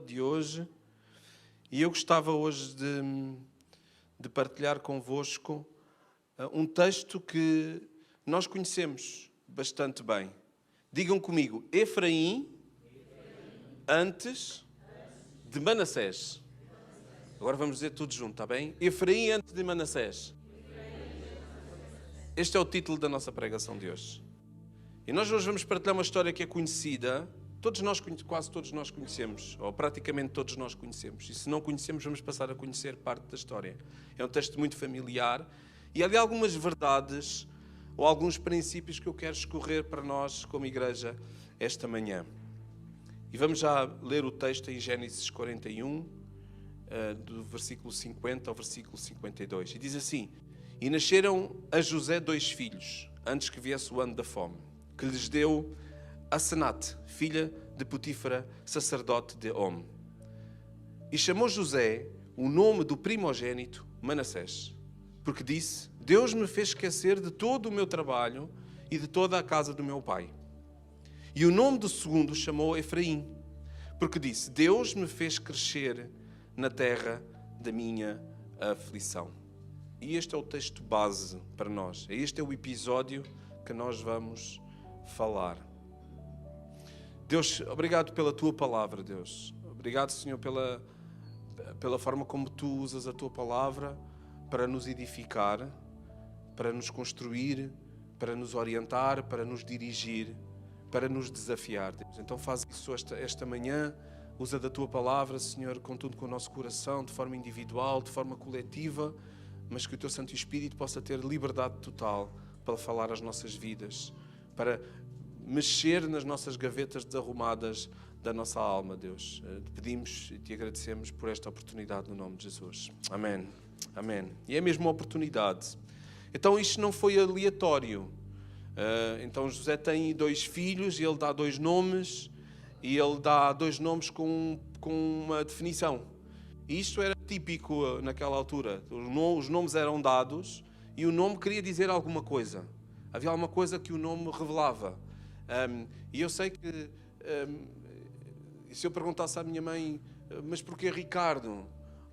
de hoje, e eu gostava hoje de partilhar convosco um texto que nós conhecemos bastante bem. Digam comigo, Efraim antes de Manassés. Agora vamos dizer tudo junto, está bem? Efraim antes de Manassés. Este é o título da nossa pregação de hoje. E nós hoje vamos partilhar uma história que é conhecida. Quase todos nós conhecemos, ou praticamente todos nós conhecemos. E se não conhecemos, vamos passar a conhecer parte da história. É um texto muito familiar. E há ali algumas verdades, ou alguns princípios que eu quero escorrer para nós, como igreja, esta manhã. E vamos já ler o texto em Gênesis 41, do versículo 50 ao versículo 52. E diz assim: E nasceram a José 2 filhos, antes que viesse o ano da fome, que lhes deu Asenate, filha de Potífera, sacerdote de On. E chamou José o nome do primogênito Manassés, porque disse: Deus me fez esquecer de todo o meu trabalho e de toda a casa do meu pai. E o nome do segundo chamou Efraim, porque disse: Deus me fez crescer na terra da minha aflição. E este é o texto base para nós. Este é o episódio que nós vamos falar. Deus, obrigado pela Tua palavra, Deus. Obrigado, Senhor, pela forma como Tu usas a Tua palavra para nos edificar, para nos construir, para nos orientar, para nos dirigir, para nos desafiar, Deus. Então faz isso esta manhã, usa da Tua palavra, Senhor, contudo com o nosso coração, de forma individual, de forma coletiva, mas que o Teu Santo Espírito possa ter liberdade total para falar às nossas vidas, para mexer nas nossas gavetas desarrumadas da nossa alma, Deus. Te pedimos e Te agradecemos por esta oportunidade no nome de Jesus. Amém. Amém. E é mesmo uma oportunidade. Então isto não foi aleatório. Então José tem 2 filhos e ele dá 2 nomes, e ele dá 2 nomes com uma definição. E isto era típico naquela altura. Os nomes eram dados e o nome queria dizer alguma coisa. Havia alguma coisa que o nome revelava. E eu sei que se eu perguntasse à minha mãe, mas porquê Ricardo?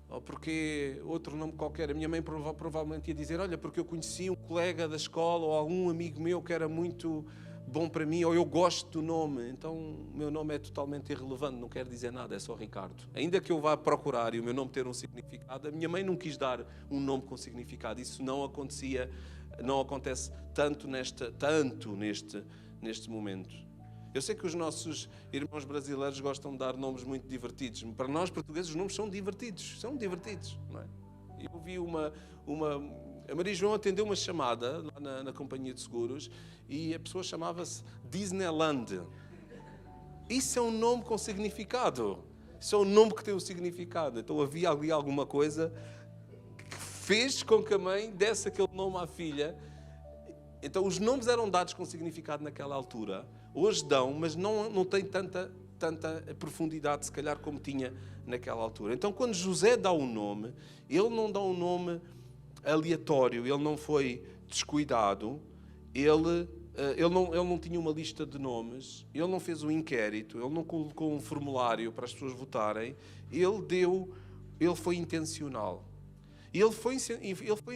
Ou porquê outro nome qualquer? A minha mãe provavelmente ia dizer, olha, porque eu conheci um colega da escola ou algum amigo meu que era muito bom para mim, ou eu gosto do nome, então o meu nome é totalmente irrelevante, não quer dizer nada, é só Ricardo. Ainda que eu vá procurar e o meu nome ter um significado, a minha mãe não quis dar um nome com significado. Isso não acontecia, não acontece tanto neste momento. Eu sei que os nossos irmãos brasileiros gostam de dar nomes muito divertidos. Para nós, portugueses, os nomes são divertidos, não é? Eu vi a Maria João atendeu uma chamada lá na companhia de seguros e a pessoa chamava-se Disneyland. Isso é um nome com significado. Isso é um nome que tem um significado. Então havia ali alguma coisa que fez com que a mãe desse aquele nome à filha. Então os nomes eram dados com significado naquela altura. Hoje dão, mas não tem tanta profundidade, se calhar, como tinha naquela altura. Então quando José dá um nome, ele não dá um nome aleatório, ele não foi descuidado, ele não tinha uma lista de nomes, ele não fez um inquérito, ele não colocou um formulário para as pessoas votarem, ele foi intencional. Ele foi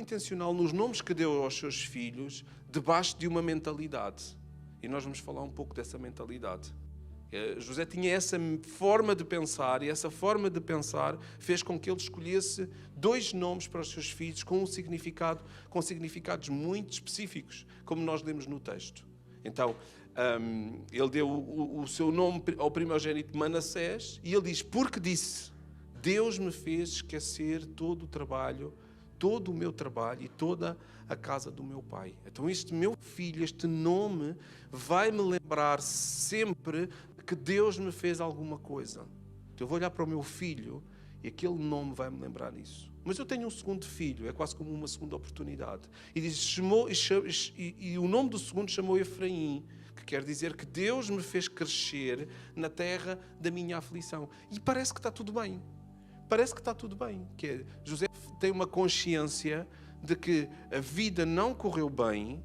intencional nos nomes que deu aos seus filhos, debaixo de uma mentalidade. E nós vamos falar um pouco dessa mentalidade. José tinha essa forma de pensar, e essa forma de pensar fez com que ele escolhesse 2 nomes para os seus filhos com significados muito específicos, como nós lemos no texto. Então, ele deu o seu nome ao primogênito Manassés, e ele diz, porque disse, Deus me fez esquecer todo o meu trabalho e toda a casa do meu pai. Então este meu filho, este nome, vai-me lembrar sempre que Deus me fez alguma coisa. Então eu vou olhar para o meu filho e aquele nome vai-me lembrar isso. Mas eu tenho um segundo filho, é quase como uma segunda oportunidade. E diz, e o nome do segundo chamou Efraim, que quer dizer que Deus me fez crescer na terra da minha aflição. E parece que está tudo bem. José tem uma consciência de que a vida não correu bem,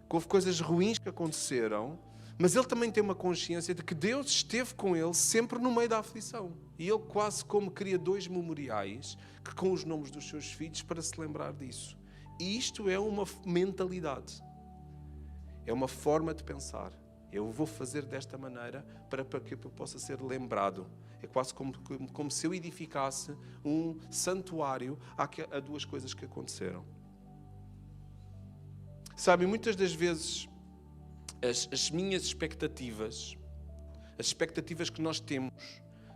que houve coisas ruins que aconteceram, Mas ele também tem uma consciência de que Deus esteve com ele sempre no meio da aflição. E ele quase como cria 2 memoriais que com os nomes dos seus filhos para se lembrar disso. E isto é uma mentalidade. É uma forma de pensar. Eu vou fazer desta maneira para que eu possa ser lembrado. É quase como se eu edificasse um santuário a 2 coisas que aconteceram. Sabe, muitas das vezes as minhas expectativas, as expectativas que nós temos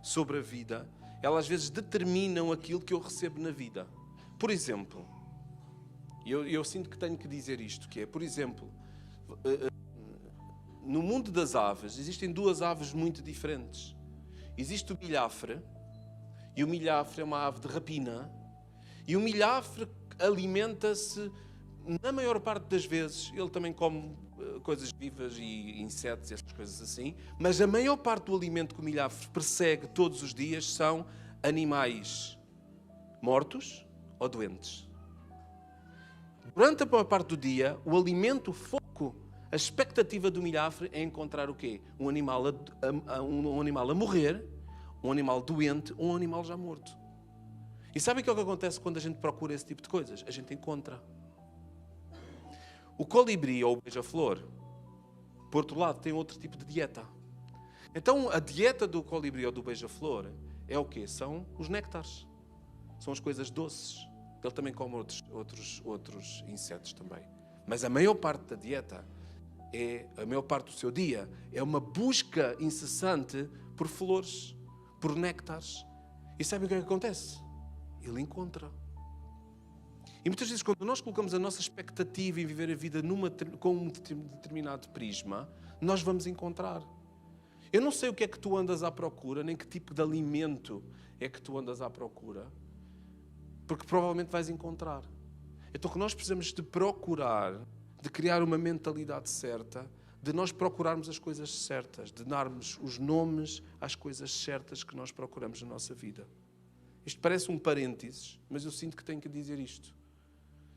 sobre a vida, elas às vezes determinam aquilo que eu recebo na vida. Por exemplo, eu sinto que tenho que dizer isto, que é, por exemplo, no mundo das aves, existem 2 aves muito diferentes. Existe o milhafre, e o milhafre é uma ave de rapina, e o milhafre alimenta-se, na maior parte das vezes, ele também come coisas vivas e insetos e essas coisas assim, mas a maior parte do alimento que o milhafre persegue todos os dias são animais mortos ou doentes. Durante a maior parte do dia, o alimento, o foco, a expectativa do milhafre é encontrar o quê? Um animal a morrer, um animal doente ou um animal já morto. E sabe o que é o que acontece quando a gente procura esse tipo de coisas? A gente encontra. O colibri ou o beija-flor, por outro lado, tem outro tipo de dieta. Então, a dieta do colibri ou do beija-flor é o quê? São os néctares. São as coisas doces. Ele também come outros insetos também. Mas a maior parte da dieta, a maior parte do seu dia, é uma busca incessante por flores, por néctares. E sabe o que é que acontece? Ele encontra. E muitas vezes, quando nós colocamos a nossa expectativa em viver a vida com um determinado prisma, nós vamos encontrar. Eu não sei o que é que tu andas à procura, nem que tipo de alimento é que tu andas à procura, porque provavelmente vais encontrar. Então, o que nós precisamos de procurar, de criar uma mentalidade certa, de nós procurarmos as coisas certas, de darmos os nomes às coisas certas que nós procuramos na nossa vida. Isto parece um parênteses, mas eu sinto que tenho que dizer isto.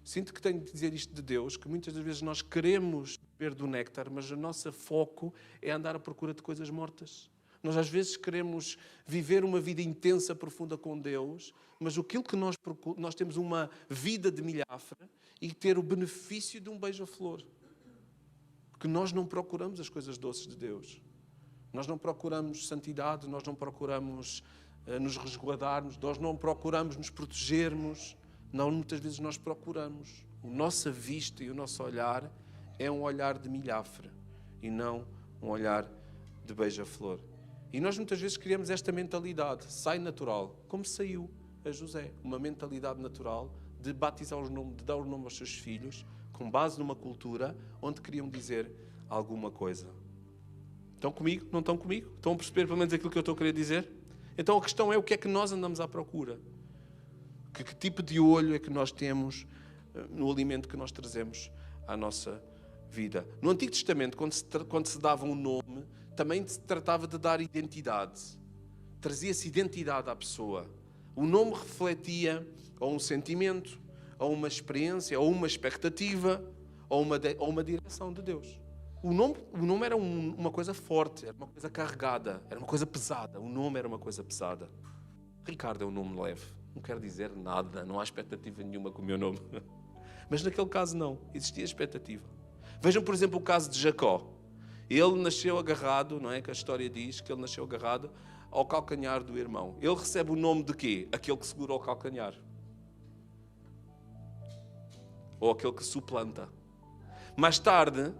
Sinto que tenho de dizer isto de Deus, que muitas das vezes nós queremos beber do néctar, mas o nosso foco é andar à procura de coisas mortas. Nós às vezes queremos viver uma vida intensa, profunda com Deus, mas aquilo que nós temos uma vida de milhafre e ter o benefício de um beija-flor. Porque nós não procuramos as coisas doces de Deus. Nós não procuramos santidade, nós não procuramos nos resguardarmos, nós não procuramos nos protegermos. Não, muitas vezes nós procuramos. A nossa vista e o nosso olhar é um olhar de milhafre e não um olhar de beija-flor. E nós muitas vezes criamos esta mentalidade, sai natural, como saiu a José. Uma mentalidade natural de batizar o nome, de dar o nome aos seus filhos, com base numa cultura onde queriam dizer alguma coisa. Estão comigo? Não estão comigo? Estão a perceber pelo menos aquilo que eu estou a querer dizer? Então a questão é o que é que nós andamos à procura. Que tipo de olho é que nós temos no alimento que nós trazemos à nossa vida? No Antigo Testamento, quando se dava um nome, também se tratava de dar identidade. Trazia-se identidade à pessoa. O nome refletia ou um sentimento, ou uma experiência, ou uma expectativa, ou uma direção de Deus. O nome era uma coisa forte, era uma coisa carregada, era uma coisa pesada. O nome era uma coisa pesada. Ricardo é um nome leve. Não quer dizer nada, não há expectativa nenhuma com o meu nome. Mas naquele caso não, existia expectativa. Vejam, por exemplo, o caso de Jacó. Ele nasceu agarrado, não é que a história diz que ele nasceu agarrado ao calcanhar do irmão. Ele recebe o nome de quê? Aquele que segura o calcanhar. Ou aquele que suplanta. Mais tarde,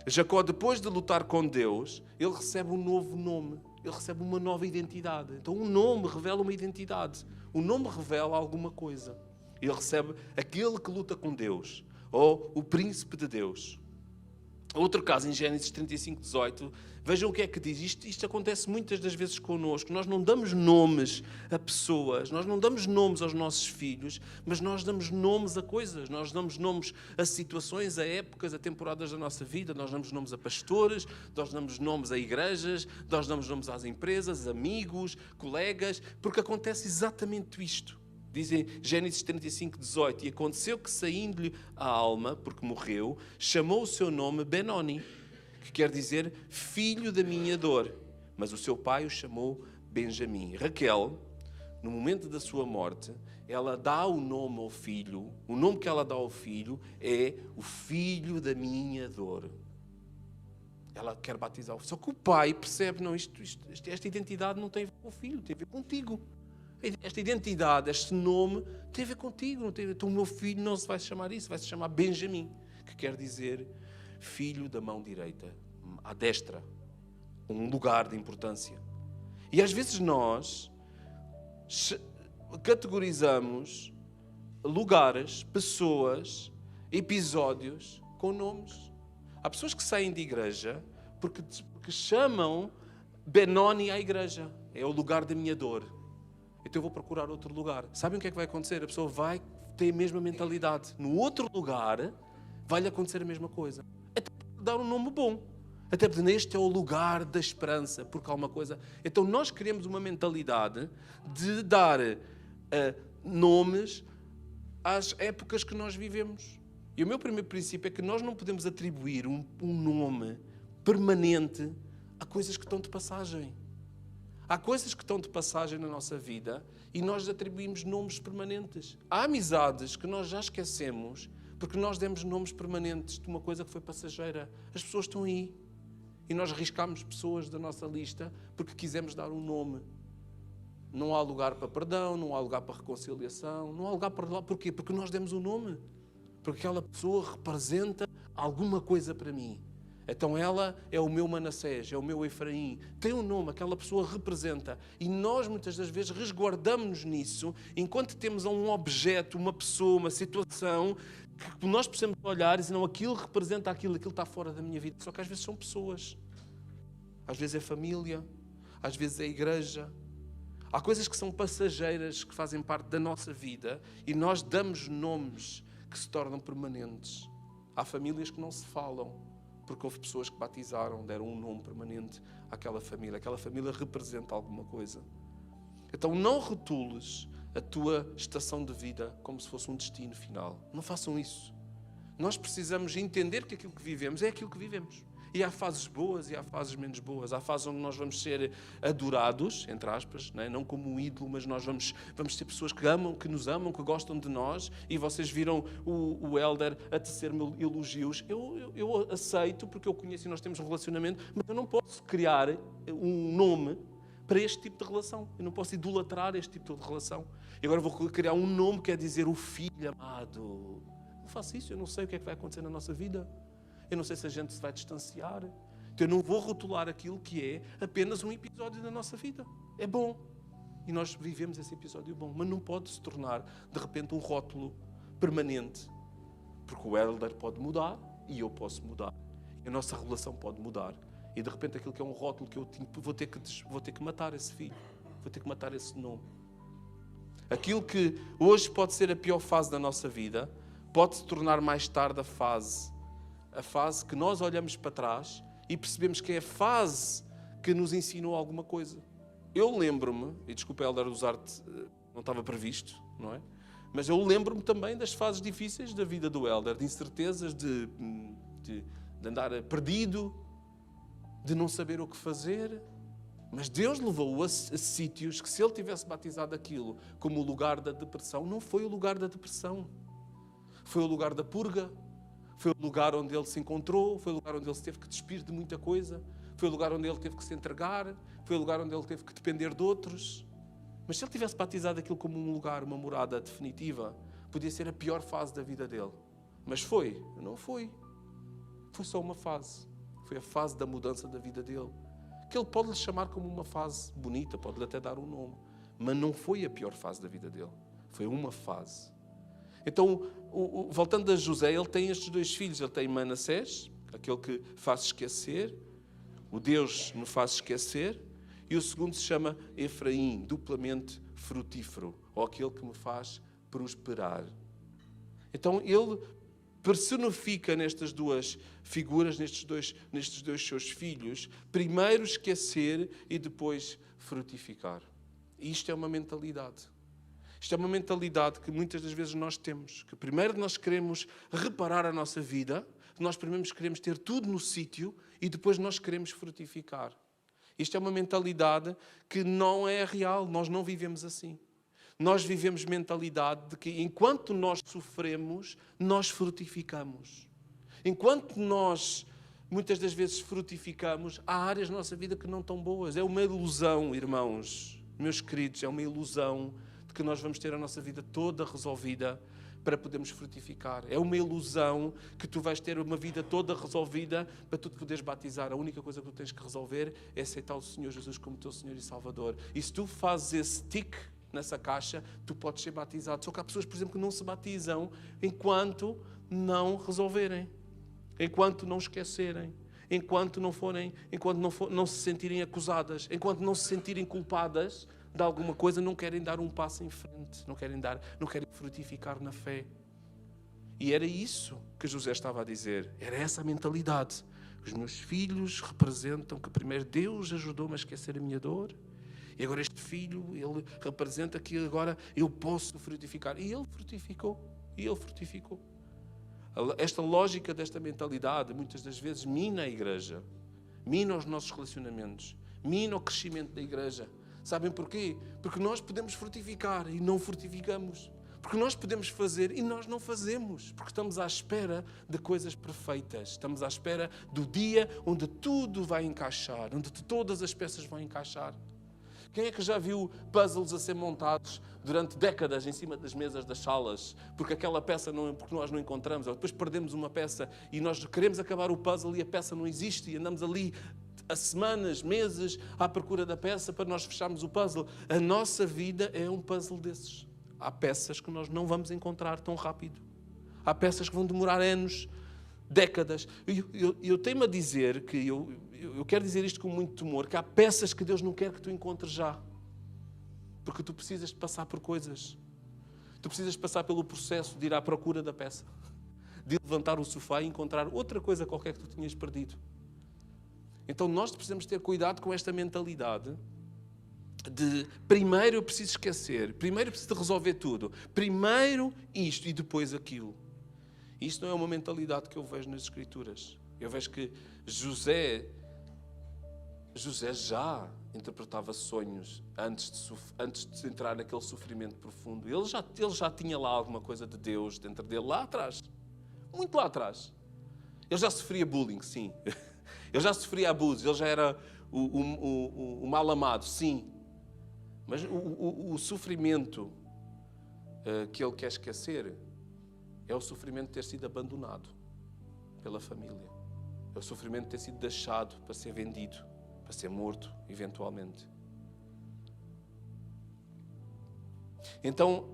Jacó, depois de lutar com Deus, ele recebe um novo nome. Ele recebe uma nova identidade. Então o nome revela uma identidade. O nome revela alguma coisa. Ele recebe aquele que luta com Deus. Ou o príncipe de Deus. Outro caso, em Gênesis 35, 18, vejam o que é que diz. Isto acontece muitas das vezes connosco. Nós não damos nomes a pessoas, nós não damos nomes aos nossos filhos, mas nós damos nomes a coisas. Nós damos nomes a situações, a épocas, a temporadas da nossa vida. Nós damos nomes a pastores, nós damos nomes a igrejas, nós damos nomes às empresas, amigos, colegas, porque acontece exatamente isto. Dizem Gênesis 35, 18, e aconteceu que saindo-lhe a alma, porque morreu, chamou o seu nome Benoni. que quer dizer filho da minha dor. Mas o seu pai o chamou Benjamim. Raquel, no momento da sua morte, ela dá o nome ao filho. O nome que ela dá ao filho é o filho da minha dor. Ela quer batizar o filho. Só que o pai percebe, não, esta identidade não tem a ver com o filho, tem a ver contigo. Esta identidade, este nome, tem a ver contigo. Não tem a ver. Então o meu filho não se vai chamar isso, vai se chamar Benjamim, que quer dizer filho da mão direita, à destra. Um lugar de importância. E às vezes nós categorizamos lugares, pessoas, episódios com nomes. Há pessoas que saem de igreja porque chamam Benoni à igreja. É o lugar da minha dor. Então eu vou procurar outro lugar. Sabem o que é que vai acontecer? A pessoa vai ter a mesma mentalidade. No outro lugar vai-lhe acontecer a mesma coisa. Até dar um nome bom. Até porque este é o lugar da esperança, porque há uma coisa. Então nós queremos uma mentalidade de dar nomes às épocas que nós vivemos. E o meu primeiro princípio é que nós não podemos atribuir um nome permanente a coisas que estão de passagem. Há coisas que estão de passagem na nossa vida e nós atribuímos nomes permanentes. Há amizades que nós já esquecemos porque nós demos nomes permanentes de uma coisa que foi passageira. As pessoas estão aí. E nós arriscámos pessoas da nossa lista porque quisemos dar um nome. Não há lugar para perdão, não há lugar para reconciliação, não há lugar para lá. Porquê? Porque nós demos um nome. Porque aquela pessoa representa alguma coisa para mim. Então ela é o meu Manassés, é o meu Efraim. Tem um nome, aquela pessoa representa. E nós muitas das vezes resguardamos-nos nisso enquanto temos um objeto, uma pessoa, uma situação que nós precisamos olhar e dizer, não, aquilo representa aquilo está fora da minha vida. Só que às vezes são pessoas. Às vezes é família, às vezes é igreja. Há coisas que são passageiras, que fazem parte da nossa vida e nós damos nomes que se tornam permanentes. Há famílias que não se falam, porque houve pessoas que batizaram, deram um nome permanente àquela família. Aquela família representa alguma coisa. Então não rotules a tua estação de vida como se fosse um destino final. Não façam isso. Nós precisamos entender que aquilo que vivemos é aquilo que vivemos. E há fases boas e há fases menos boas. Há fases onde nós vamos ser adorados, entre aspas, não como um ídolo, mas nós vamos ser pessoas que amam, que nos amam, que gostam de nós. E vocês viram o Elder a tecer-me elogios. Eu aceito, porque eu conheço e nós temos um relacionamento, mas eu não posso criar um nome para este tipo de relação. Eu não posso idolatrar este tipo de relação. E agora vou criar um nome que quer dizer o filho amado. Não faço isso, eu não sei o que é que vai acontecer na nossa vida. Eu não sei se a gente se vai distanciar. Então eu não vou rotular aquilo que é apenas um episódio da nossa vida. É bom. E nós vivemos esse episódio bom. Mas não pode se tornar, de repente, um rótulo permanente. Porque o Elder pode mudar e eu posso mudar. E a nossa relação pode mudar. E de repente aquilo que é um rótulo que eu vou ter que matar esse filho. Vou ter que matar esse nome. Aquilo que hoje pode ser a pior fase da nossa vida, pode se tornar mais tarde a fase que nós olhamos para trás e percebemos que é a fase que nos ensinou alguma coisa. Eu lembro-me, e desculpa, Helder, usar-te, não estava previsto, não é? Mas eu lembro-me também das fases difíceis da vida do Helder, de incertezas, de andar perdido, de não saber o que fazer. Mas Deus levou-o a sítios que, se ele tivesse batizado aquilo como o lugar da depressão, não foi o lugar da depressão. Foi o lugar da purga. Foi o lugar onde ele se encontrou. Foi o lugar onde ele se teve que despir de muita coisa. Foi o lugar onde ele teve que se entregar. Foi o lugar onde ele teve que depender de outros. Mas se ele tivesse batizado aquilo como um lugar, uma morada definitiva, podia ser a pior fase da vida dele. Mas foi? Não foi. Foi só uma fase. Foi a fase da mudança da vida dele. Que ele pode lhe chamar como uma fase bonita, pode-lhe até dar um nome. Mas não foi a pior fase da vida dele. Foi uma fase. Então, voltando a José, ele tem estes dois filhos. Ele tem Manassés, aquele que faz esquecer. O Deus me faz esquecer. E o segundo se chama Efraim, duplamente frutífero. Ou aquele que me faz prosperar. Então, ele personifica nestas duas figuras, nestes dois seus filhos, primeiro esquecer e depois frutificar. E isto é uma mentalidade. Isto é uma mentalidade que muitas das vezes nós temos. Que primeiro nós queremos reparar a nossa vida, que nós primeiro queremos ter tudo no sítio e depois nós queremos frutificar. Isto é uma mentalidade que não é real, nós não vivemos assim. Nós vivemos mentalidade de que enquanto nós sofremos, nós frutificamos. Enquanto nós, muitas das vezes, frutificamos, há áreas da nossa vida que não estão boas. É uma ilusão, irmãos, meus queridos, é uma ilusão de que nós vamos ter a nossa vida toda resolvida para podermos frutificar. É uma ilusão que tu vais ter uma vida toda resolvida para tu te poderes batizar. A única coisa que tu tens que resolver é aceitar o Senhor Jesus como teu Senhor e Salvador. E se tu fazes esse tique nessa caixa, tu podes ser batizado. Só que há pessoas, por exemplo, que não se batizam enquanto não resolverem, enquanto não esquecerem, enquanto não se sentirem acusadas, enquanto não se sentirem culpadas de alguma coisa, não querem dar um passo em frente, não querem frutificar na fé. E era isso que José estava a dizer, era essa a mentalidade. Os meus filhos representam que primeiro Deus ajudou-me a esquecer a minha dor, e agora este filho, ele representa que agora eu posso frutificar. E ele frutificou, Esta lógica desta mentalidade, muitas das vezes, mina a igreja, mina os nossos relacionamentos, mina o crescimento da igreja. Sabem porquê? Porque nós podemos frutificar e não frutificamos. Porque nós podemos fazer e nós não fazemos. Porque estamos à espera de coisas perfeitas. Estamos à espera do dia onde tudo vai encaixar, onde todas as peças vão encaixar. Quem é que já viu puzzles a ser montados durante décadas em cima das mesas das salas? Porque aquela peça porque nós não encontramos. Ou depois perdemos uma peça e nós queremos acabar o puzzle e a peça não existe e andamos ali há semanas, meses, à procura da peça para nós fecharmos o puzzle. A nossa vida é um puzzle desses. Há peças que nós não vamos encontrar tão rápido. Há peças que vão demorar anos, décadas. Eu tenho-me a dizer que, eu quero dizer isto com muito temor, que há peças que Deus não quer que tu encontres já. Porque tu precisas de passar por coisas. Tu precisas passar pelo processo de ir à procura da peça. De levantar o sofá e encontrar outra coisa qualquer que tu tinhas perdido. Então nós precisamos ter cuidado com esta mentalidade de primeiro eu preciso esquecer, primeiro eu preciso resolver tudo, primeiro isto e depois aquilo. Isto não é uma mentalidade que eu vejo nas Escrituras. Eu vejo que José já interpretava sonhos antes de entrar naquele sofrimento profundo. Ele já tinha lá alguma coisa de Deus dentro dele, lá atrás, muito lá atrás. Ele já sofria bullying, sim. Ele já sofria abusos, ele já era o mal amado, sim. Mas o sofrimento que ele quer esquecer é o sofrimento de ter sido abandonado pela família. É o sofrimento de ter sido deixado para ser vendido, para ser morto, eventualmente. Então,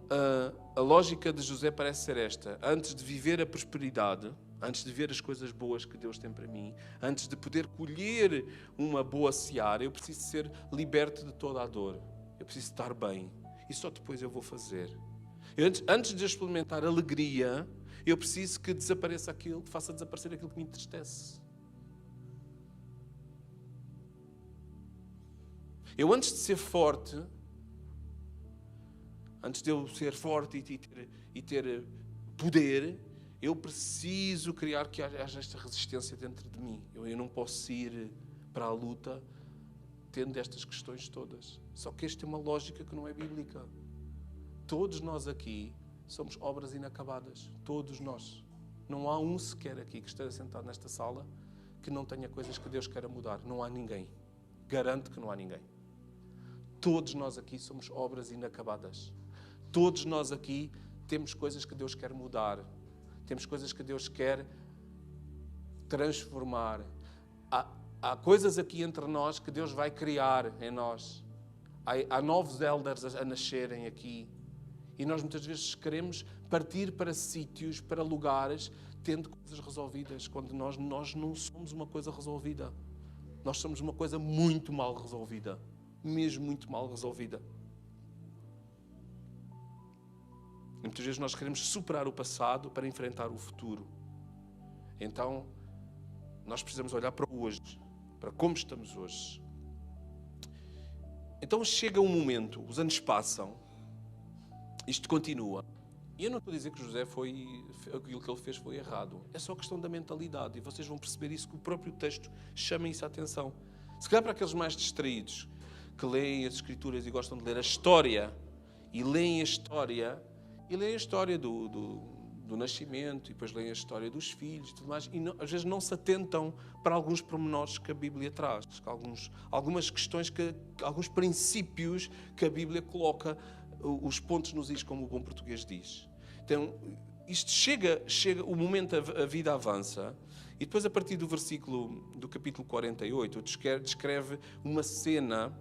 a lógica de José parece ser esta. Antes de viver a prosperidade, antes de ver as coisas boas que Deus tem para mim, antes de poder colher uma boa seara, eu preciso ser liberto de toda a dor. Eu preciso estar bem. E só depois eu vou fazer. Antes de experimentar alegria, eu preciso que desapareça aquilo, que faça desaparecer aquilo que me entristece. Eu antes de ser forte, antes de eu ser forte e ter poder, eu preciso criar que haja esta resistência dentro de mim. Eu não posso ir para a luta tendo estas questões todas. Só que esta é uma lógica que não é bíblica. Todos nós aqui somos obras inacabadas. Todos nós. Não há um sequer aqui que esteja sentado nesta sala que não tenha coisas que Deus queira mudar. Não há ninguém. Garanto que não há ninguém. Todos nós aqui somos obras inacabadas. Todos nós aqui temos coisas que Deus quer mudar. Temos coisas que Deus quer transformar. Há coisas aqui entre nós que Deus vai criar em nós. Há novos elders a nascerem aqui. E nós muitas vezes queremos partir para sítios, para lugares, tendo coisas resolvidas, quando nós não somos uma coisa resolvida. Nós somos uma coisa muito mal resolvida. Mesmo muito mal resolvida. E muitas vezes nós queremos superar o passado para enfrentar o futuro. Então, nós precisamos olhar para o hoje, para como estamos hoje. Então chega um momento, os anos passam, isto continua. E eu não estou a dizer que José aquilo que ele fez foi errado. É só questão da mentalidade. E vocês vão perceber isso, que o próprio texto chama isso a atenção. Se calhar para aqueles mais distraídos, que leem as Escrituras e gostam de ler a história, e leem a história do nascimento, e depois leem a história dos filhos e tudo mais, e às vezes não se atentam para alguns pormenores que a Bíblia traz, algumas questões, alguns princípios que a Bíblia coloca os pontos nos is, como o bom português diz. Então, isto chega o momento, a vida avança, e depois a partir do capítulo 48, descreve uma cena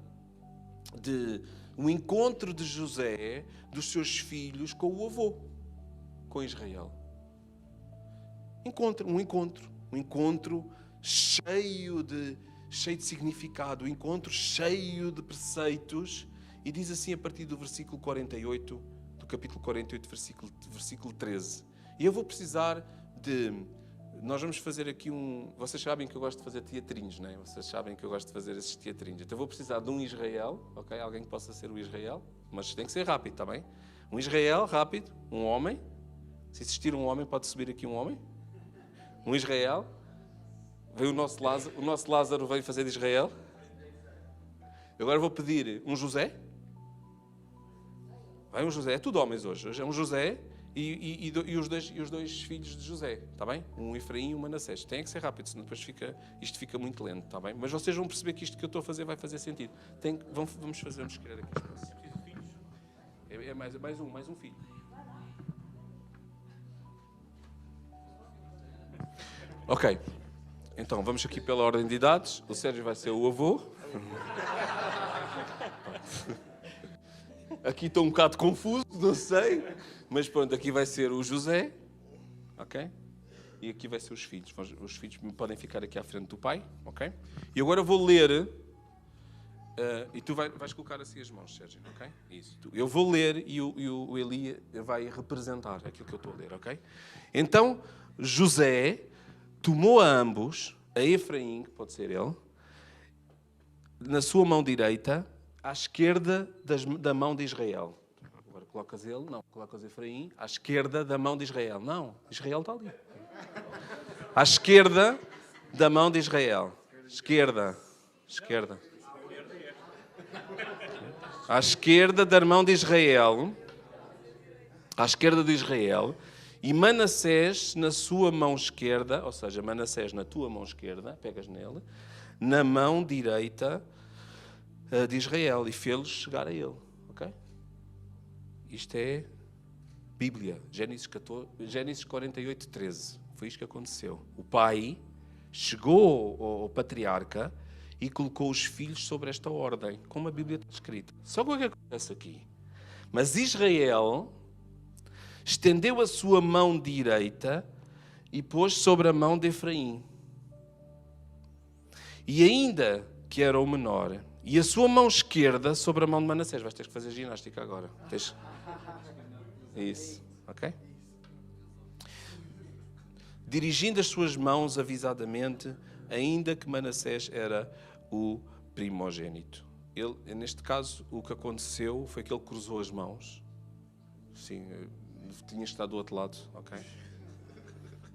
de um encontro de José, dos seus filhos, com o avô, com Israel. Um encontro cheio de significado, um encontro cheio de preceitos. E diz assim a partir do versículo 48, do capítulo 48, versículo 13. E eu vou precisar de... Nós vamos fazer aqui Vocês sabem que eu gosto de fazer teatrinhos, não é? Vocês sabem que eu gosto de fazer esses teatrinhos. Então eu vou precisar de um Israel, ok? Alguém que possa ser o Israel, mas tem que ser rápido, está bem? Um Israel, rápido, um homem. Se existir um homem, pode subir aqui um homem. Um Israel. Veio o nosso Lázaro veio fazer de Israel. Agora vou pedir um José. Vai um José, é tudo homens hoje. Hoje é um José e os dois filhos de José, está bem? Um Efraim e um Manassés. Tem que ser rápido, senão depois isto fica muito lento, está bem? Mas vocês vão perceber que isto que eu estou a fazer vai fazer sentido. Vamos escrever aqui. É preciso filhos? É mais um filho. Ok. Então, vamos aqui pela ordem de idades. O Sérgio vai ser o avô. Aqui estou um bocado confuso, não sei. Mas pronto, aqui vai ser o José. Ok? E aqui vai ser os filhos. Os filhos podem ficar aqui à frente do pai. Ok? E agora vou ler. E tu vais colocar assim as mãos, Sérgio. Ok? Isso. Eu vou ler e o Eli vai representar aquilo que eu estou a ler. Ok? Então, José tomou a ambos, a Efraim, que pode ser ele, na sua mão direita, à esquerda da mão de Israel. Agora colocas Efraim à esquerda da mão de Israel. Não, Israel está ali. À esquerda da mão de Israel. Esquerda. À esquerda da mão de Israel. À esquerda de Israel. E Manassés na sua mão esquerda, ou seja, Manassés na tua mão esquerda, pegas nele, na mão direita de Israel, e fê-los chegar a ele. Ok? Isto é Bíblia, Gênesis 48, 13. Foi isto que aconteceu. O pai chegou ao patriarca e colocou os filhos sobre esta ordem, como a Bíblia está escrita. Só o que acontece aqui? Mas Israel estendeu a sua mão direita e pôs sobre a mão de Efraim. E ainda que era o menor, e a sua mão esquerda sobre a mão de Manassés. Vais ter que fazer ginástica agora. Isso, ok? Dirigindo as suas mãos avisadamente, ainda que Manassés era o primogênito. Neste caso, o que aconteceu foi que ele cruzou as mãos. Sim, tinha estado do outro lado, ok?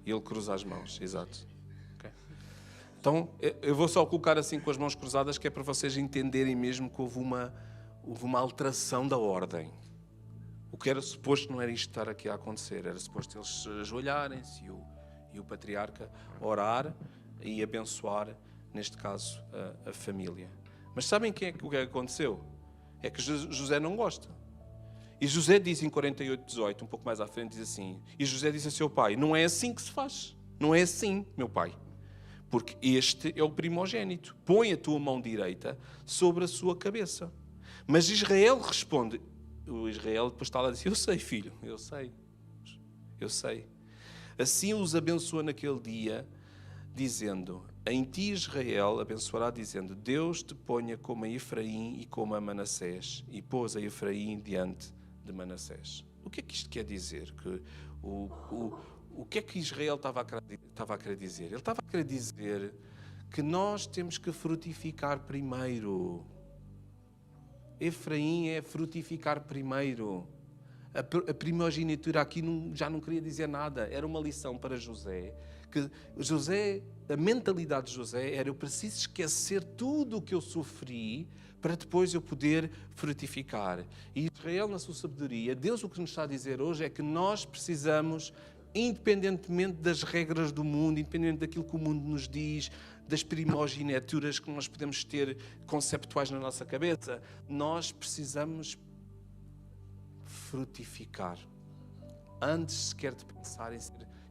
E ele cruza as mãos, exato. Okay? Então, eu vou só colocar assim com as mãos cruzadas, que é para vocês entenderem mesmo que houve uma alteração da ordem. O que era suposto não era isto estar aqui a acontecer, era suposto eles se ajoelharem-se e o patriarca orar e abençoar, neste caso, a família. Mas sabem o que é que aconteceu? É que José não gosta. E José diz em 48:18, um pouco mais à frente, diz assim, e José diz a seu pai, não é assim que se faz, não é assim, meu pai, porque este é o primogênito, põe a tua mão direita sobre a sua cabeça. Mas Israel responde, o Israel depois está lá e diz, eu sei, filho, eu sei. Assim os abençoou naquele dia, dizendo, em ti Israel abençoará, dizendo, Deus te ponha como a Efraim e como a Manassés, e pôs a Efraim diante de Manassés. O que é que isto quer dizer? Que o que é que Israel estava a querer dizer? Ele estava a querer dizer que nós temos que frutificar primeiro. Efraim é frutificar primeiro. A primogenitura aqui já não queria dizer nada. Era uma lição para José. Que a mentalidade de José era: eu preciso esquecer tudo o que eu sofri para depois eu poder frutificar. E Israel, na sua sabedoria, Deus o que nos está a dizer hoje é que nós precisamos, independentemente das regras do mundo, independentemente daquilo que o mundo nos diz, das primogenituras que nós podemos ter conceptuais na nossa cabeça, nós precisamos frutificar. Antes sequer de pensar em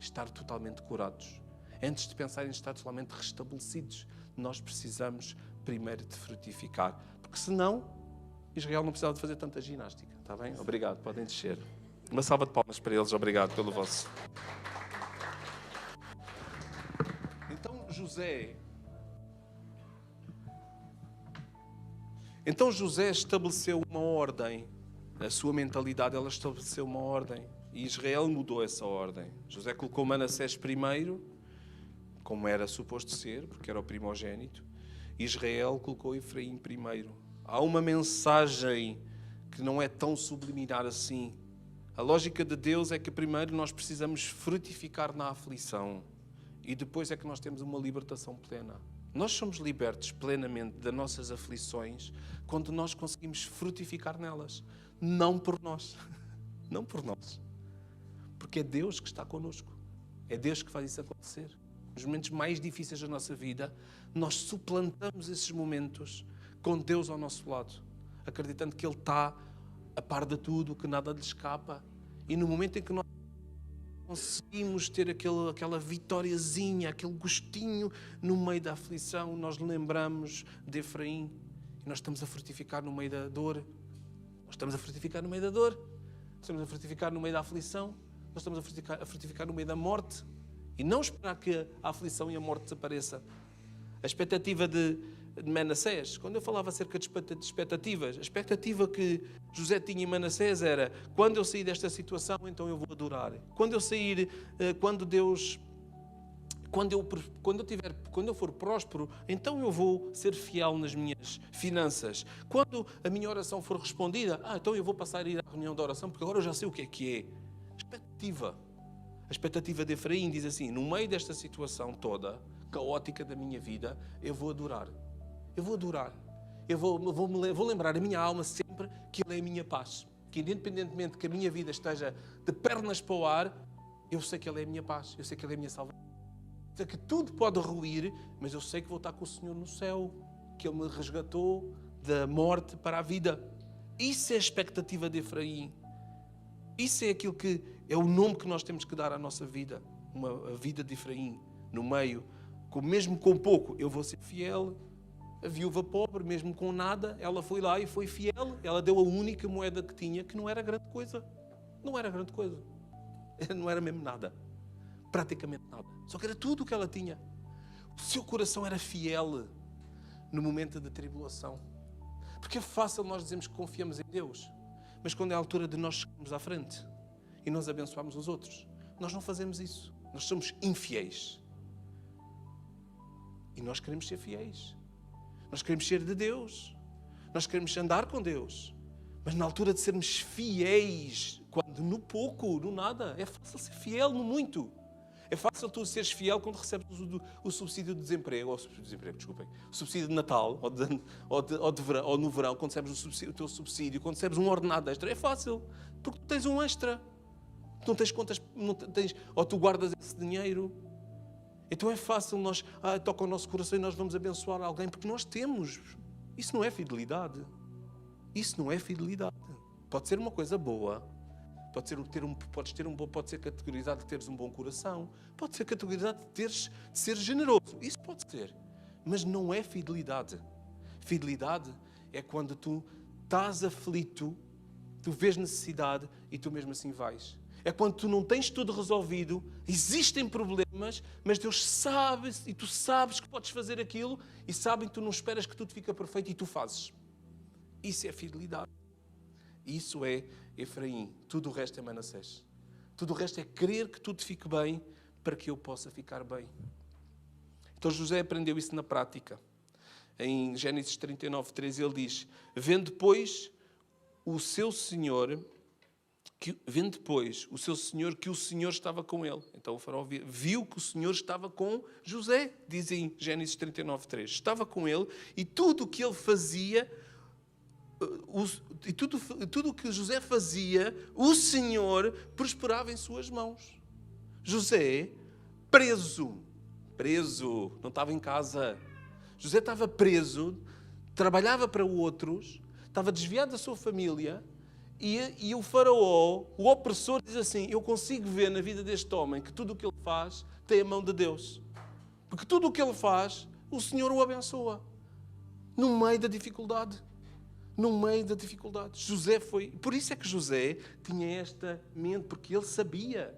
estar totalmente curados, antes de pensar em estar totalmente restabelecidos, nós precisamos primeiro de frutificar. Porque senão, Israel não precisava de fazer tanta ginástica. Está bem? Obrigado, podem descer. Uma salva de palmas para eles, obrigado pelo vosso. Então José estabeleceu uma ordem. A sua mentalidade, ela estabeleceu uma ordem. E Israel mudou essa ordem. José colocou Manassés primeiro, como era suposto ser, porque era o primogênito. Israel colocou Efraim primeiro. Há uma mensagem que não é tão subliminar assim. A lógica de Deus é que primeiro nós precisamos frutificar na aflição e depois é que nós temos uma libertação plena. Nós somos libertos plenamente das nossas aflições quando nós conseguimos frutificar nelas. Não por nós. Não por nós. Porque é Deus que está connosco. É Deus que faz isso acontecer. Nos momentos mais difíceis da nossa vida, nós suplantamos esses momentos com Deus ao nosso lado, acreditando que Ele está a par de tudo, que nada lhe escapa. E no momento em que nós conseguimos ter aquela vitóriazinha, aquele gostinho no meio da aflição, nós lembramos de Efraim e nós estamos a frutificar no meio da dor. Nós estamos a frutificar no meio da dor. Nós estamos a frutificar no meio da aflição. Nós estamos a frutificar no meio da morte. E não esperar que a aflição e a morte desapareça. A expectativa de Manassés, quando eu falava acerca de expectativas, a expectativa que José tinha em Manassés era: quando eu sair desta situação, então eu vou adorar. Quando eu sair, quando eu for próspero, então eu vou ser fiel nas minhas finanças. Quando a minha oração for respondida, então eu vou passar a ir à reunião de oração, porque agora eu já sei o que é. Expectativa. A expectativa de Efraim diz assim: no meio desta situação toda, caótica da minha vida, eu vou adorar. Eu vou adorar. Vou lembrar a minha alma sempre que Ele é a minha paz. Que independentemente que a minha vida esteja de pernas para o ar, eu sei que Ele é a minha paz. Eu sei que Ele é a minha salvação. Sei que tudo pode ruir, mas eu sei que vou estar com o Senhor no céu. Que Ele me resgatou da morte para a vida. Isso é a expectativa de Efraim. Isso é aquilo que é o nome que nós temos que dar à nossa vida. A vida de Efraim. No meio, mesmo com pouco, eu vou ser fiel. A viúva pobre, mesmo com nada, ela foi lá e foi fiel. Ela deu a única moeda que tinha, que não era grande coisa. Não era grande coisa. Não era mesmo nada. Praticamente nada. Só que era tudo o que ela tinha. O seu coração era fiel no momento da tribulação. Porque é fácil nós dizermos que confiamos em Deus. Mas quando é a altura de nós chegarmos à frente e nós abençoarmos os outros, nós não fazemos isso. Nós somos infiéis. E nós queremos ser fiéis. Nós queremos ser de Deus. Nós queremos andar com Deus. Mas na altura de sermos fiéis, quando no pouco, no nada, é fácil ser fiel no muito. É fácil tu seres fiel quando recebes o subsídio de desemprego, o subsídio de Natal, ou no verão, quando recebes o teu subsídio, quando recebes um ordenado extra. É fácil, porque tu tens um extra. Tu não tens contas, ou tu guardas esse dinheiro. Então é fácil nós, toca o nosso coração e nós vamos abençoar alguém, porque nós temos. Isso não é fidelidade. Isso não é fidelidade. Pode ser uma coisa boa. Pode ser categorizado de teres um bom coração. Pode ser categorizado de ser generoso. Isso pode ser. Mas não é fidelidade. Fidelidade é quando tu estás aflito, tu vês necessidade e tu mesmo assim vais. É quando tu não tens tudo resolvido, existem problemas, mas Deus sabe e tu sabes que podes fazer aquilo e sabem que tu não esperas que tudo fique perfeito e tu fazes. Isso é fidelidade. Isso é Efraim. Tudo o resto é Manassés. Tudo o resto é querer que tudo fique bem para que eu possa ficar bem. Então José aprendeu isso na prática. Em Gênesis 39, 13 ele diz: vendo, pois, o seu senhor vendo depois o seu senhor que o Senhor estava com ele. Então o faraó viu que o Senhor estava com José, diz em Gênesis 39:3. Estava com ele e tudo o que ele fazia, tudo o que José fazia, o Senhor prosperava em suas mãos. José, preso, não estava em casa. José estava preso, trabalhava para outros, estava desviado da sua família. E o faraó, o opressor, diz assim: eu consigo ver na vida deste homem que tudo o que ele faz tem a mão de Deus. Porque tudo o que ele faz, o Senhor o abençoa. No meio da dificuldade. No meio da dificuldade. José foi... Por isso é que José tinha esta mente, porque ele sabia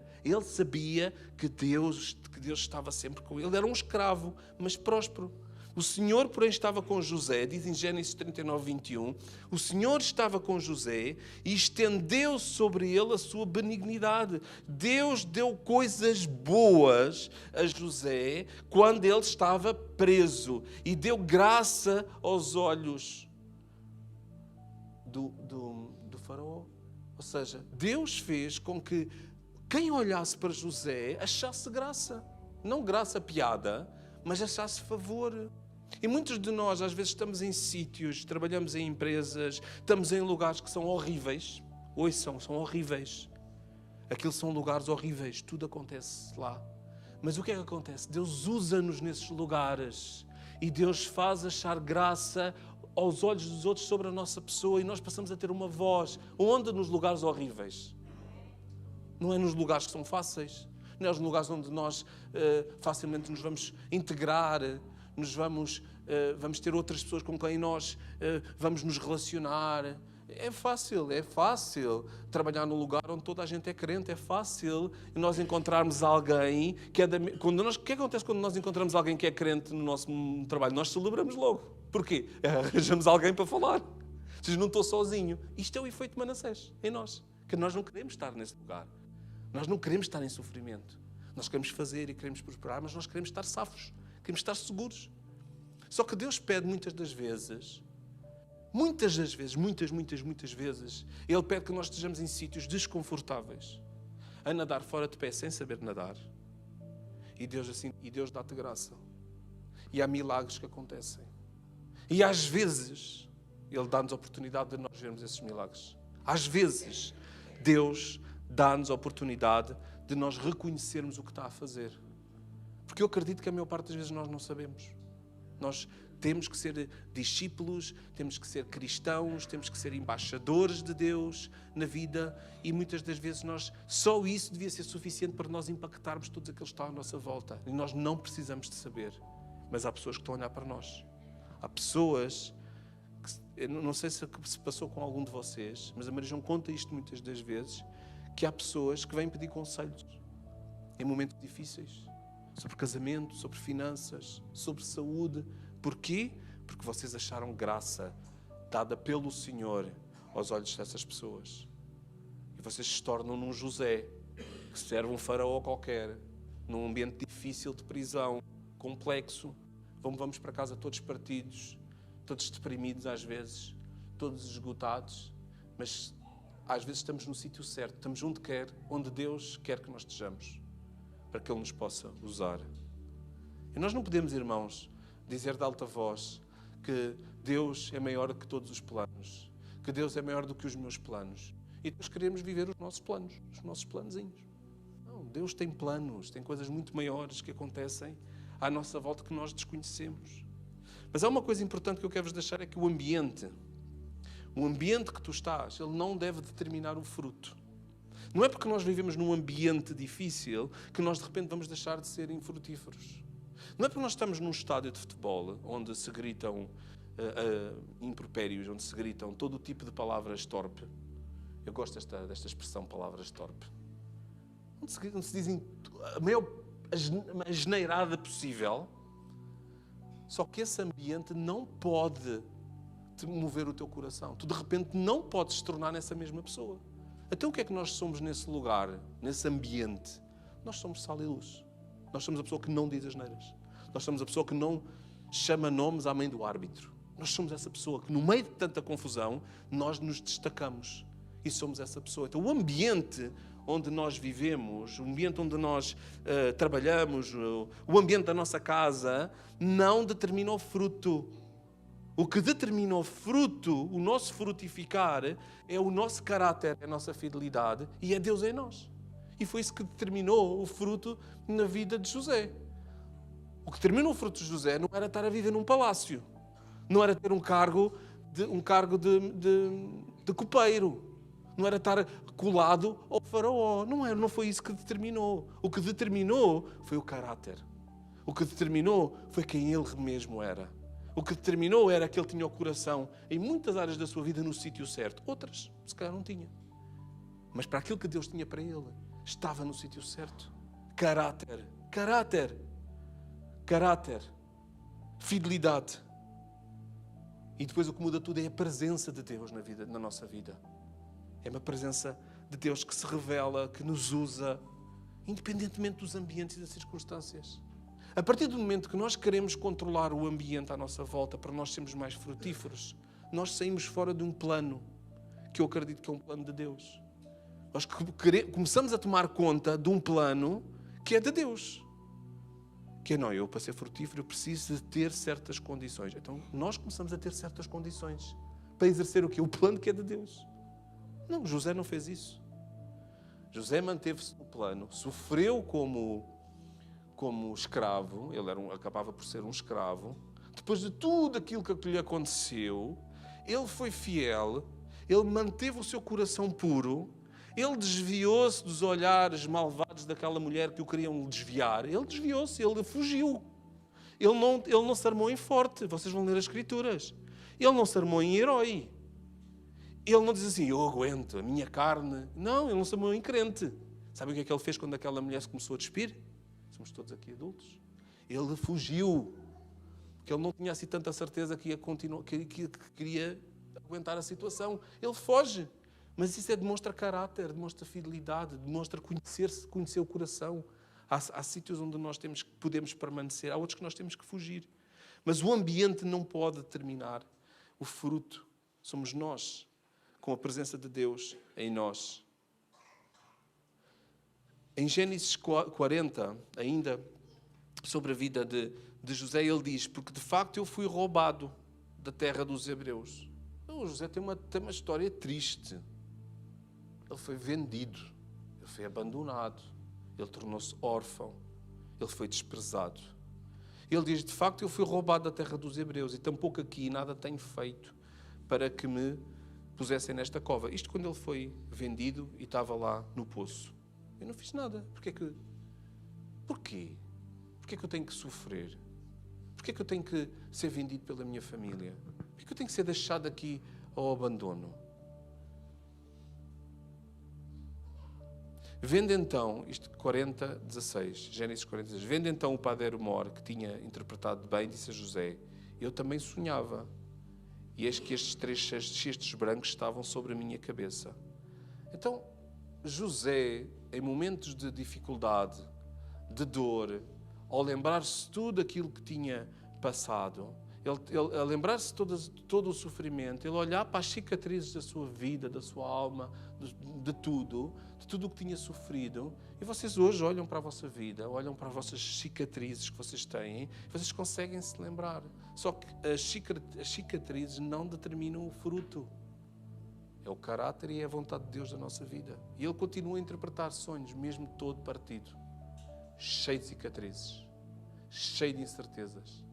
que Deus estava sempre com ele. Ele era um escravo, mas próspero. O Senhor, porém, estava com José, diz em Gênesis 39:21, o Senhor estava com José e estendeu sobre ele a sua benignidade. Deus deu coisas boas a José quando ele estava preso e deu graça aos olhos do faraó. Ou seja, Deus fez com que quem olhasse para José achasse graça. Não graça piada, mas achasse favor. E muitos de nós, às vezes, estamos em sítios, trabalhamos em empresas, estamos em lugares que são horríveis. Ouçam, são horríveis. Aqueles são lugares horríveis, tudo acontece lá. Mas o que é que acontece? Deus usa-nos nesses lugares e Deus faz achar graça aos olhos dos outros sobre a nossa pessoa e nós passamos a ter uma voz. Onde? Nos lugares horríveis. Não é nos lugares que são fáceis. Não é nos lugares onde nós facilmente nos vamos integrar, vamos ter outras pessoas com quem nós vamos nos relacionar. É fácil trabalhar num lugar onde toda a gente é crente. É fácil nós encontrarmos alguém que é o que acontece quando nós encontramos alguém que é crente no nosso trabalho? Nós celebramos logo. Porquê? Arranjamos alguém para falar. Ou seja, não estou sozinho. Isto é o efeito Manassés em nós. Que nós não queremos estar nesse lugar. Nós não queremos estar em sofrimento. Nós queremos fazer e queremos prosperar, mas nós queremos estar safos. Queremos estar seguros. Só que Deus pede muitas vezes, Ele pede que nós estejamos em sítios desconfortáveis, a nadar fora de pé sem saber nadar. E Deus dá-te graça. E há milagres que acontecem. E às vezes, Ele dá-nos a oportunidade de nós vermos esses milagres. Às vezes, Deus dá-nos a oportunidade de nós reconhecermos o que está a fazer. Porque eu acredito que a maior parte das vezes nós não sabemos. Nós temos que ser discípulos, temos que ser cristãos, temos que ser embaixadores de Deus na vida e muitas das vezes só isso devia ser suficiente para nós impactarmos todos aqueles que estão à nossa volta. E nós não precisamos de saber. Mas há pessoas que estão a olhar para nós. Há pessoas eu não sei se passou com algum de vocês, mas a Maria João conta isto muitas das vezes, que há pessoas que vêm pedir conselhos em momentos difíceis, sobre casamento, sobre finanças, sobre saúde. Porquê? Porque vocês acharam graça dada pelo Senhor aos olhos dessas pessoas. E vocês se tornam num José, que serve um faraó qualquer, num ambiente difícil de prisão, complexo. Vamos para casa todos partidos, todos deprimidos às vezes, todos esgotados, mas às vezes estamos no sítio certo, estamos onde Deus quer que nós estejamos, para que Ele nos possa usar. E nós não podemos, irmãos, dizer de alta voz que Deus é maior do que todos os planos, que Deus é maior do que os meus planos. E nós queremos viver os nossos planos, os nossos planozinhos. Não, Deus tem planos, tem coisas muito maiores que acontecem à nossa volta que nós desconhecemos. Mas há uma coisa importante que eu quero vos deixar, é que o ambiente que tu estás, ele não deve determinar o fruto. Não é porque nós vivemos num ambiente difícil que nós de repente vamos deixar de ser infrutíferos. Não é porque nós estamos num estádio de futebol onde se gritam impropérios, onde se gritam todo o tipo de palavras torpe. Eu gosto desta expressão, palavras torpe. Onde se dizem a maior asneirada possível. Só que esse ambiente não pode te mover o teu coração. Tu de repente não podes se tornar nessa mesma pessoa. Então o que é que nós somos nesse lugar, nesse ambiente? Nós somos sal e luz. Nós somos a pessoa que não diz asneiras. Nós somos a pessoa que não chama nomes à mãe do árbitro. Nós somos essa pessoa que no meio de tanta confusão nós nos destacamos. e somos essa pessoa. Então o ambiente onde nós vivemos, o ambiente onde nós trabalhamos, o ambiente da nossa casa, não determina o fruto. O que determina o fruto, o nosso frutificar, é o nosso caráter, é a nossa fidelidade e é Deus em nós. E foi isso que determinou o fruto na vida de José. O que determinou o fruto de José não era estar a viver num palácio, não era ter um cargo de copeiro, não era estar colado ao faraó. Não foi isso que determinou. O que determinou foi o caráter. O que determinou foi quem ele mesmo era. O que determinou era que ele tinha o coração em muitas áreas da sua vida no sítio certo. Outras, se calhar, não tinha. Mas para aquilo que Deus tinha para ele, estava no sítio certo. Caráter. Caráter. Caráter. Fidelidade. E depois o que muda tudo é a presença de Deus na nossa vida. É uma presença de Deus que se revela, que nos usa, independentemente dos ambientes e das circunstâncias. A partir do momento que nós queremos controlar o ambiente à nossa volta para nós sermos mais frutíferos, nós saímos fora de um plano, que eu acredito que é um plano de Deus. Nós começamos a tomar conta de um plano que é de Deus. Que é, não, eu para ser frutífero eu preciso de ter certas condições. Então nós começamos a ter certas condições para exercer o quê? O plano que é de Deus. Não, José não fez isso. José manteve-se no plano, sofreu como escravo, ele acabava por ser um escravo. Depois de tudo aquilo que lhe aconteceu, ele foi fiel, ele manteve o seu coração puro, ele desviou-se dos olhares malvados daquela mulher que o queriam desviar. Ele desviou-se, ele fugiu. Ele não se armou em forte, vocês vão ler as Escrituras. Ele não se armou em herói. Ele não diz assim, eu aguento, a minha carne. Não, ele não se armou em crente. Sabe o que é que ele fez quando aquela mulher se começou a despir? Somos todos aqui adultos. Ele fugiu. Porque ele não tinha assim tanta certeza que ia continuar, que queria aguentar a situação. Ele foge. Mas isso demonstra caráter, demonstra fidelidade, demonstra conhecer o coração. Há sítios onde nós podemos permanecer, há outros que nós temos que fugir. Mas o ambiente não pode determinar o fruto. Somos nós, com a presença de Deus em nós. Em Gênesis 40, ainda sobre a vida de José, ele diz, porque de facto eu fui roubado da terra dos hebreus. O José tem uma história triste. Ele foi vendido, ele foi abandonado, ele tornou-se órfão, ele foi desprezado. Ele diz, de facto eu fui roubado da terra dos hebreus e tampouco aqui nada tenho feito para que me pusessem nesta cova. Isto quando ele foi vendido e estava lá no poço. Eu não fiz nada. Porquê? Porquê que eu tenho que sofrer? Porquê que eu tenho que ser vendido pela minha família? Porquê que eu tenho que ser deixado aqui ao abandono? Vende então, isto 40:16, Gênesis 40:16, vende então o padeiro Mor, que tinha interpretado bem, disse a José, eu também sonhava, e eis que estes 3 cestos brancos estavam sobre a minha cabeça. Então, José, em momentos de dificuldade, de dor, ao lembrar-se de tudo aquilo que tinha passado, ele a lembrar-se de todo o sofrimento, ele olhar para as cicatrizes da sua vida, da sua alma, de tudo o que tinha sofrido, e vocês hoje olham para a vossa vida, olham para as vossas cicatrizes que vocês têm, vocês conseguem se lembrar. Só que as cicatrizes não determinam o fruto. É o caráter e é a vontade de Deus na nossa vida. E Ele continua a interpretar sonhos, mesmo todo partido, cheio de cicatrizes, cheio de incertezas,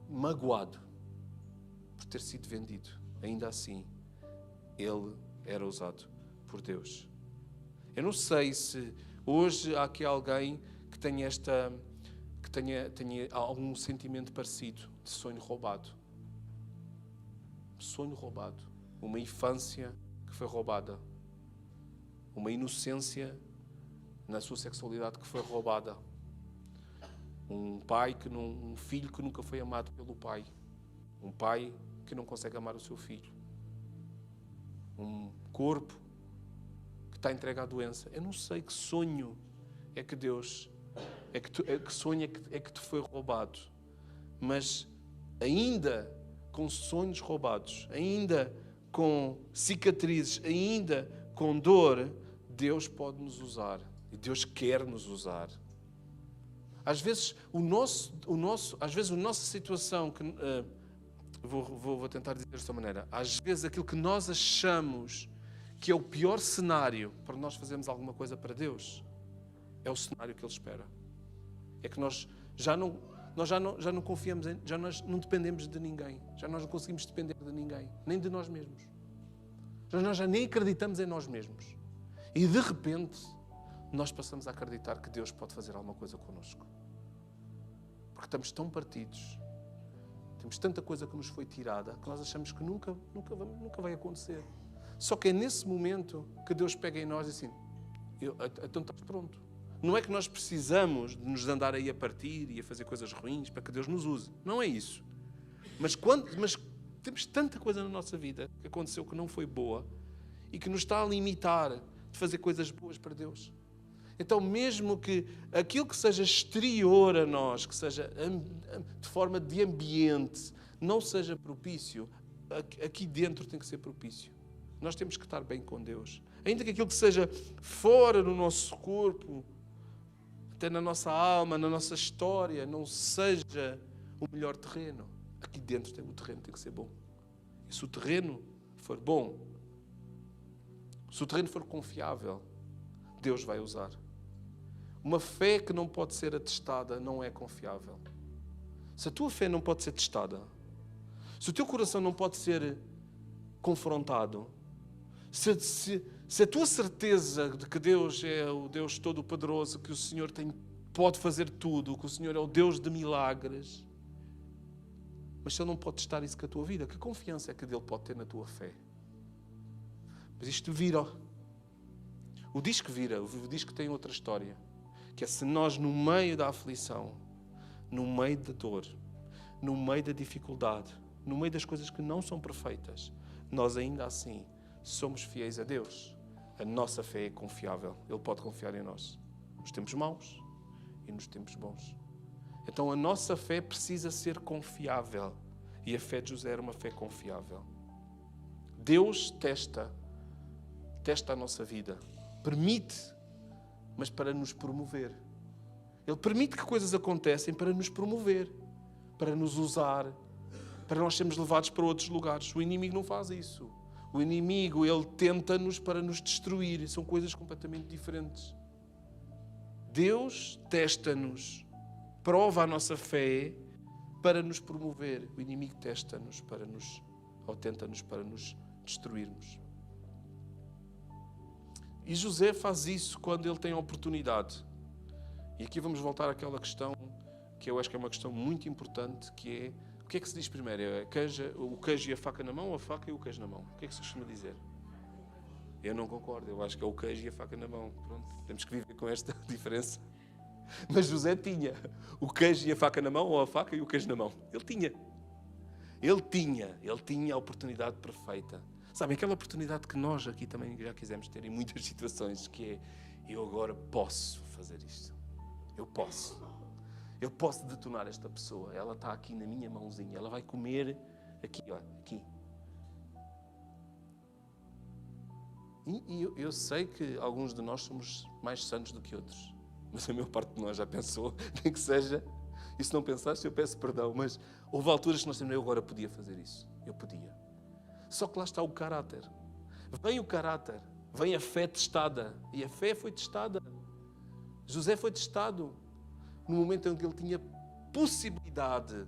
magoado por ter sido vendido. Ainda assim, Ele era usado por Deus. Eu não sei se hoje há aqui alguém que tenha algum sentimento parecido de sonho roubado. Sonho roubado. Uma infância que foi roubada. Uma inocência na sua sexualidade que foi roubada. Um filho que nunca foi amado pelo pai. Um pai que não consegue amar o seu filho. Um corpo que está entregue à doença. Eu não sei que sonho é que Deus, que sonho é que te foi roubado. Mas ainda com sonhos roubados, ainda com cicatrizes, ainda com dor, Deus pode nos usar. E Deus quer nos usar. Às vezes, a nossa situação, vou tentar dizer desta maneira, às vezes aquilo que nós achamos que é o pior cenário para nós fazermos alguma coisa para Deus, é o cenário que Ele espera. É que nós já não confiamos, nós não dependemos de ninguém. Já nós não conseguimos depender de ninguém, nem de nós mesmos. Nós já nem acreditamos em nós mesmos. E de repente, nós passamos a acreditar que Deus pode fazer alguma coisa connosco. Porque estamos tão partidos, temos tanta coisa que nos foi tirada, que nós achamos que nunca vai acontecer. Só que é nesse momento que Deus pega em nós e assim, então estás pronto. Não é que nós precisamos de nos andar aí a partir e a fazer coisas ruins para que Deus nos use. Não é isso. Mas temos tanta coisa na nossa vida que aconteceu que não foi boa e que nos está a limitar de fazer coisas boas para Deus. Então, mesmo que aquilo que seja exterior a nós, que seja de forma de ambiente, não seja propício, aqui dentro tem que ser propício. Nós temos que estar bem com Deus. Ainda que aquilo que seja fora no nosso corpo, até na nossa alma, na nossa história, não seja o melhor terreno. Aqui dentro o terreno tem que ser bom. E se o terreno for bom, se o terreno for confiável, Deus vai usar. Uma fé que não pode ser atestada não é confiável. Se a tua fé não pode ser testada, se o teu coração não pode ser confrontado, se a tua certeza de que Deus é o Deus Todo-Poderoso, que o Senhor pode fazer tudo, que o Senhor é o Deus de milagres, mas se Ele não pode testar isso com a tua vida, que confiança é que Ele pode ter na tua fé? Mas isto vira. O disco vira, o disco tem outra história. Que é se nós, no meio da aflição, no meio da dor, no meio da dificuldade, no meio das coisas que não são perfeitas, nós ainda assim somos fiéis a Deus. A nossa fé é confiável. Ele pode confiar em nós. Nos tempos maus e nos tempos bons. Então a nossa fé precisa ser confiável. E a fé de José era uma fé confiável. Deus testa a nossa vida. Permite, mas para nos promover. Ele permite que coisas acontecem para nos promover, para nos usar, para nós sermos levados para outros lugares. O inimigo não faz isso. O inimigo, ele tenta-nos para nos destruir. São coisas completamente diferentes. Deus testa-nos, prova a nossa fé para nos promover. O inimigo testa-nos ou tenta-nos para nos destruirmos. E José faz isso quando ele tem a oportunidade. E aqui vamos voltar àquela questão que eu acho que é uma questão muito importante, que é, o que é que se diz primeiro? É o queijo e a faca na mão ou a faca e o queijo na mão? O que é que se costuma dizer? Eu não concordo, eu acho que é o queijo e a faca na mão. Pronto, temos que viver com esta diferença. Mas José tinha o queijo e a faca na mão ou a faca e o queijo na mão. Ele tinha a oportunidade perfeita. Sabem, aquela oportunidade que nós aqui também já quisemos ter em muitas situações, que é, eu agora posso fazer isto. Eu posso detonar esta pessoa. Ela está aqui na minha mãozinha. Ela vai comer aqui, ó, aqui. E eu sei que alguns de nós somos mais santos do que outros. Mas a maior parte de nós já pensou, nem que seja. E se não pensaste, eu peço perdão. Mas houve alturas que nós temos, eu agora podia fazer isso. Eu podia. Só que lá está o caráter. Vem o caráter, vem a fé testada. E a fé foi testada. José foi testado no momento em que ele tinha possibilidade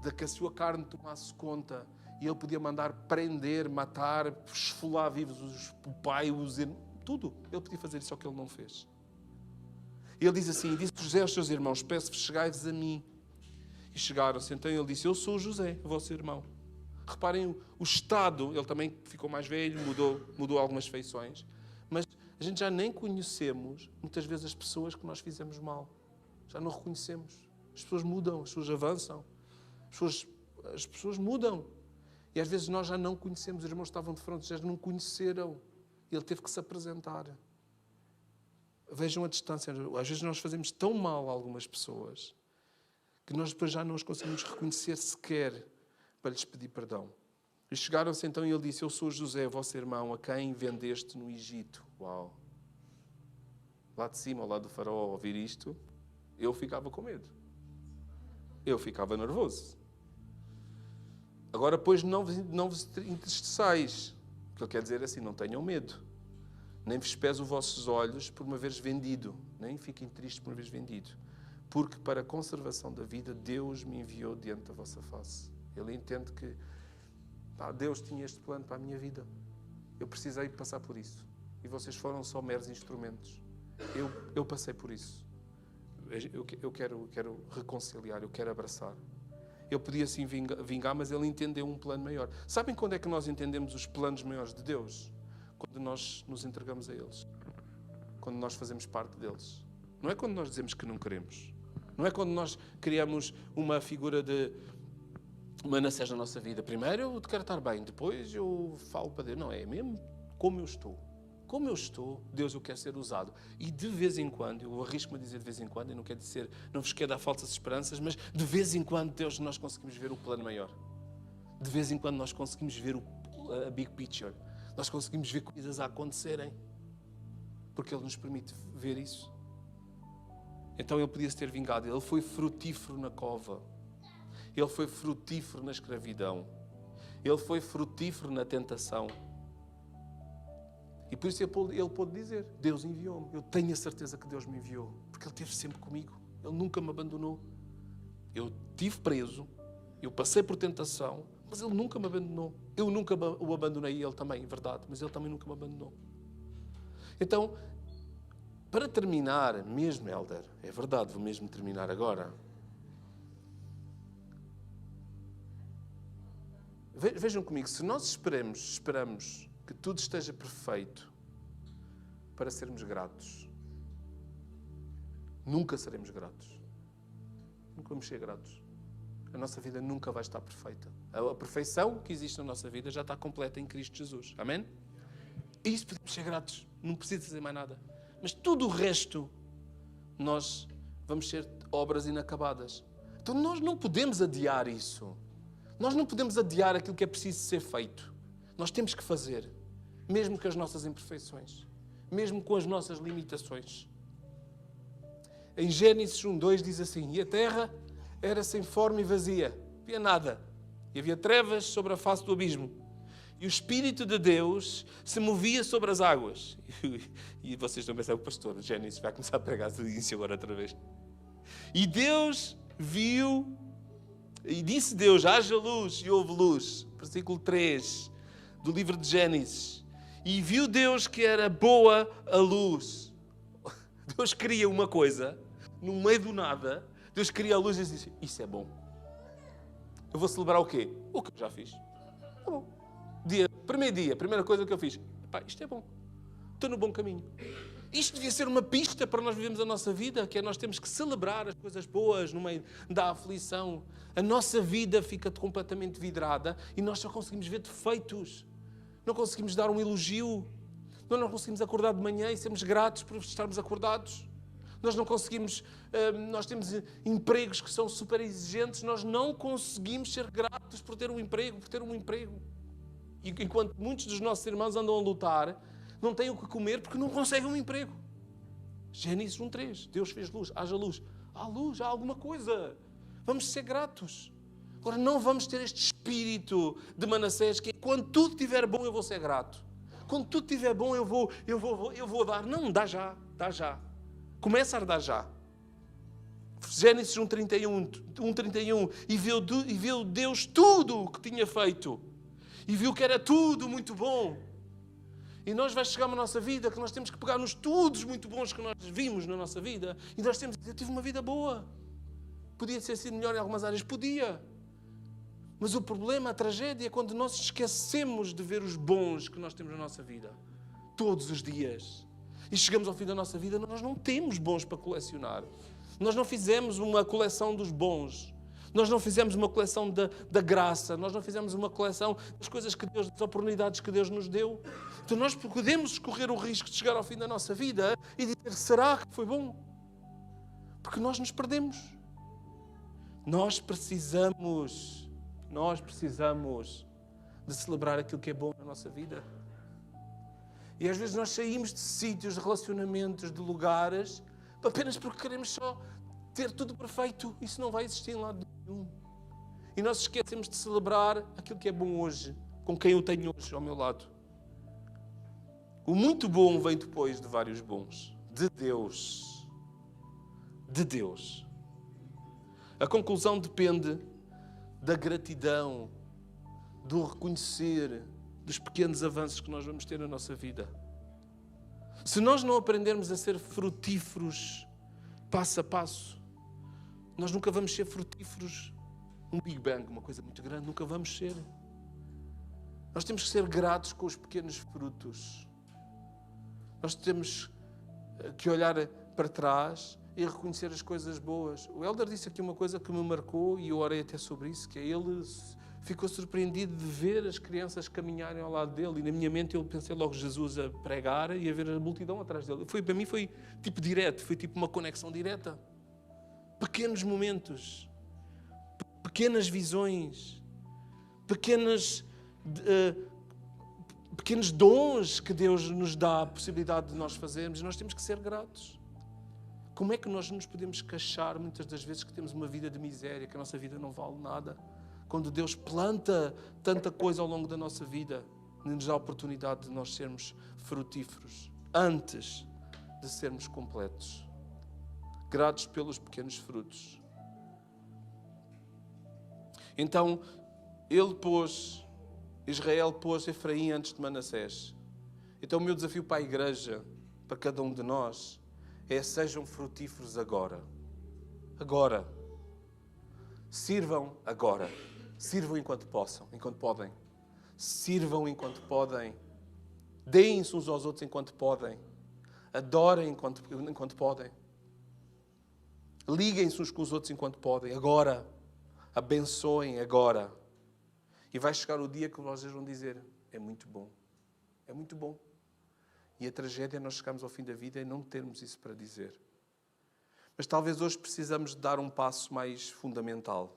de que a sua carne tomasse conta e ele podia mandar prender, matar, esfolar vivos o pai, os irmãos, tudo. Ele podia fazer isso, só que ele não fez. Ele diz assim, disse José aos seus irmãos, peço-vos, chegai-vos a mim. E chegaram-se. Então ele disse, eu sou José, vosso irmão. Reparem o estado, ele também ficou mais velho, mudou algumas feições, mas a gente já nem conhecemos, muitas vezes, as pessoas que nós fizemos mal. Já não reconhecemos. As pessoas mudam, as pessoas avançam, as pessoas mudam. E às vezes nós já não conhecemos, os irmãos estavam de frente, já não conheceram. Ele teve que se apresentar. Vejam a distância. Às vezes nós fazemos tão mal a algumas pessoas que nós depois já não os conseguimos reconhecer sequer para lhes pedir perdão. E chegaram-se então e ele disse: eu sou José, vosso irmão, a quem vendeste no Egito. Uau! Lá de cima, ao lado do faraó, ao ouvir isto, eu ficava com medo. Eu ficava nervoso. Agora, pois, não vos entristeçais. O que ele quer dizer é assim: não tenham medo. Nem vos pese os vossos olhos por me haveres vendido. Nem fiquem tristes por me haveres vendido. Porque para a conservação da vida, Deus me enviou diante da vossa face. Ele entende que Deus tinha este plano para a minha vida. Eu precisei passar por isso. E vocês foram só meros instrumentos. Eu passei por isso. Eu quero reconciliar, eu quero abraçar. Ele podia sim vingar, mas ele entendeu um plano maior. Sabem quando é que nós entendemos os planos maiores de Deus? Quando nós nos entregamos a eles. Quando nós fazemos parte deles. Não é quando nós dizemos que não queremos. Não é quando nós criamos uma figura de Manassés na nossa vida. Primeiro eu quero estar bem, depois eu falo para Deus. Não, é mesmo como eu estou. Como eu estou, Deus, eu quero ser usado. E de vez em quando, eu arrisco-me a dizer de vez em quando, e não quero dizer, não vos quero dar falsas esperanças, mas de vez em quando, Deus, nós conseguimos ver o plano maior. De vez em quando nós conseguimos ver a big picture. Nós conseguimos ver coisas a acontecerem. Porque Ele nos permite ver isso. Então Ele podia se ter vingado. Ele foi frutífero na cova. Ele foi frutífero na escravidão. Ele foi frutífero na tentação. E por isso ele pôde dizer: Deus enviou-me. Eu tenho a certeza que Deus me enviou. Porque Ele esteve sempre comigo. Ele nunca me abandonou. Eu estive preso. Eu passei por tentação. Mas Ele nunca me abandonou. Eu nunca o abandonei. Ele também, é verdade. Mas Ele também nunca me abandonou. Então, para terminar, mesmo, Helder, é verdade, vou mesmo terminar agora. Vejam comigo, se nós esperamos que tudo esteja perfeito para sermos gratos, nunca seremos gratos. Nunca vamos ser gratos. A nossa vida nunca vai estar perfeita. A perfeição que existe na nossa vida já está completa em Cristo Jesus. Amém? E isso podemos ser gratos. Não precisa fazer mais nada. Mas tudo o resto, nós vamos ser obras inacabadas. Então nós não podemos adiar isso. Nós não podemos adiar aquilo que é preciso ser feito. Nós temos que fazer. Mesmo com as nossas imperfeições. Mesmo com as nossas limitações. Em Gênesis 1:2 diz assim: e a terra era sem forma e vazia. Não havia nada. E havia trevas sobre a face do abismo. E o Espírito de Deus se movia sobre as águas. E vocês estão a pensar: o pastor Gênesis vai começar a pregar do início agora outra vez. E Deus viu, e disse Deus: haja luz, e houve luz. Versículo 3 do livro de Gênesis. E viu Deus que era boa a luz. Deus cria uma coisa, no meio do nada, Deus cria a luz e diz: isso é bom. Eu vou celebrar o quê? O que eu já fiz. Tá bom. Primeira coisa que eu fiz: isto é bom. Estou no bom caminho. Isto devia ser uma pista para nós vivermos a nossa vida, que é nós temos que celebrar as coisas boas no meio da aflição. A nossa vida fica completamente vidrada e nós só conseguimos ver defeitos. Não conseguimos dar um elogio. Nós não conseguimos acordar de manhã e sermos gratos por estarmos acordados. Nós não conseguimos... nós temos empregos que são super exigentes. Nós não conseguimos ser gratos por ter um emprego, E enquanto muitos dos nossos irmãos andam a lutar, não têm o que comer porque não conseguem um emprego. Gênesis 1:3. Deus fez luz. Haja luz. Há luz, há alguma coisa. Vamos ser gratos. Agora, não vamos ter este espírito de Manassés que quando tudo estiver bom eu vou ser grato. Quando tudo estiver bom eu vou dar. Não, dá já. Começa a dar já. Gênesis 1:31. E viu Deus tudo o que tinha feito. E viu que era tudo muito bom. E nós vai chegar uma nossa vida que nós temos que pegar nos tudos muito bons que nós vimos na nossa vida. E nós temos que dizer: eu tive uma vida boa. Podia ter sido melhor em algumas áreas? Podia. Mas o problema, a tragédia, é quando nós esquecemos de ver os bons que nós temos na nossa vida. Todos os dias. E chegamos ao fim da nossa vida, nós não temos bons para colecionar. Nós não fizemos uma coleção dos bons. Nós não fizemos uma coleção da graça. Nós não fizemos uma coleção das coisas que Deus, das oportunidades que Deus nos deu. Então nós podemos correr o risco de chegar ao fim da nossa vida e dizer: será que foi bom? Porque nós nos perdemos. Nós precisamos de celebrar aquilo que é bom na nossa vida. E às vezes nós saímos de sítios, de relacionamentos, de lugares, apenas porque queremos só ter tudo perfeito. Isso não vai existir em lado nenhum. E nós esquecemos de celebrar aquilo que é bom hoje, com quem eu tenho hoje ao meu lado. O muito bom vem depois de vários bons. De Deus. De Deus. A conclusão depende da gratidão, do reconhecer, dos pequenos avanços que nós vamos ter na nossa vida. Se nós não aprendermos a ser frutíferos passo a passo, nós nunca vamos ser frutíferos. Um Big Bang, uma coisa muito grande, nunca vamos ser. Nós temos que ser gratos com os pequenos frutos. Nós temos que olhar para trás e reconhecer as coisas boas. O Helder disse aqui uma coisa que me marcou e eu orei até sobre isso, que é ele ficou surpreendido de ver as crianças caminharem ao lado dele e na minha mente eu pensei logo Jesus a pregar e a ver a multidão atrás dele. Para mim foi tipo direto, foi tipo uma conexão direta. Pequenos momentos, pequenas visões, pequenos dons que Deus nos dá a possibilidade de nós fazermos e nós temos que ser gratos. Como é que nós nos podemos queixar muitas das vezes que temos uma vida de miséria, que a nossa vida não vale nada, quando Deus planta tanta coisa ao longo da nossa vida e nos dá a oportunidade de nós sermos frutíferos antes de sermos completos. Gratos pelos pequenos frutos. Então, Israel pôs Efraim antes de Manassés. Então o meu desafio para a igreja, para cada um de nós, é sejam frutíferos agora. Agora. Sirvam agora. Sirvam enquanto possam, enquanto podem. Sirvam enquanto podem. Deem-se uns aos outros enquanto podem. Adorem enquanto podem. Liguem-se uns com os outros enquanto podem. Agora. Abençoem agora. E vai chegar o dia que vocês vão dizer, é muito bom. É muito bom. E a tragédia é nós chegarmos ao fim da vida e não termos isso para dizer. Mas talvez hoje precisamos dar um passo mais fundamental.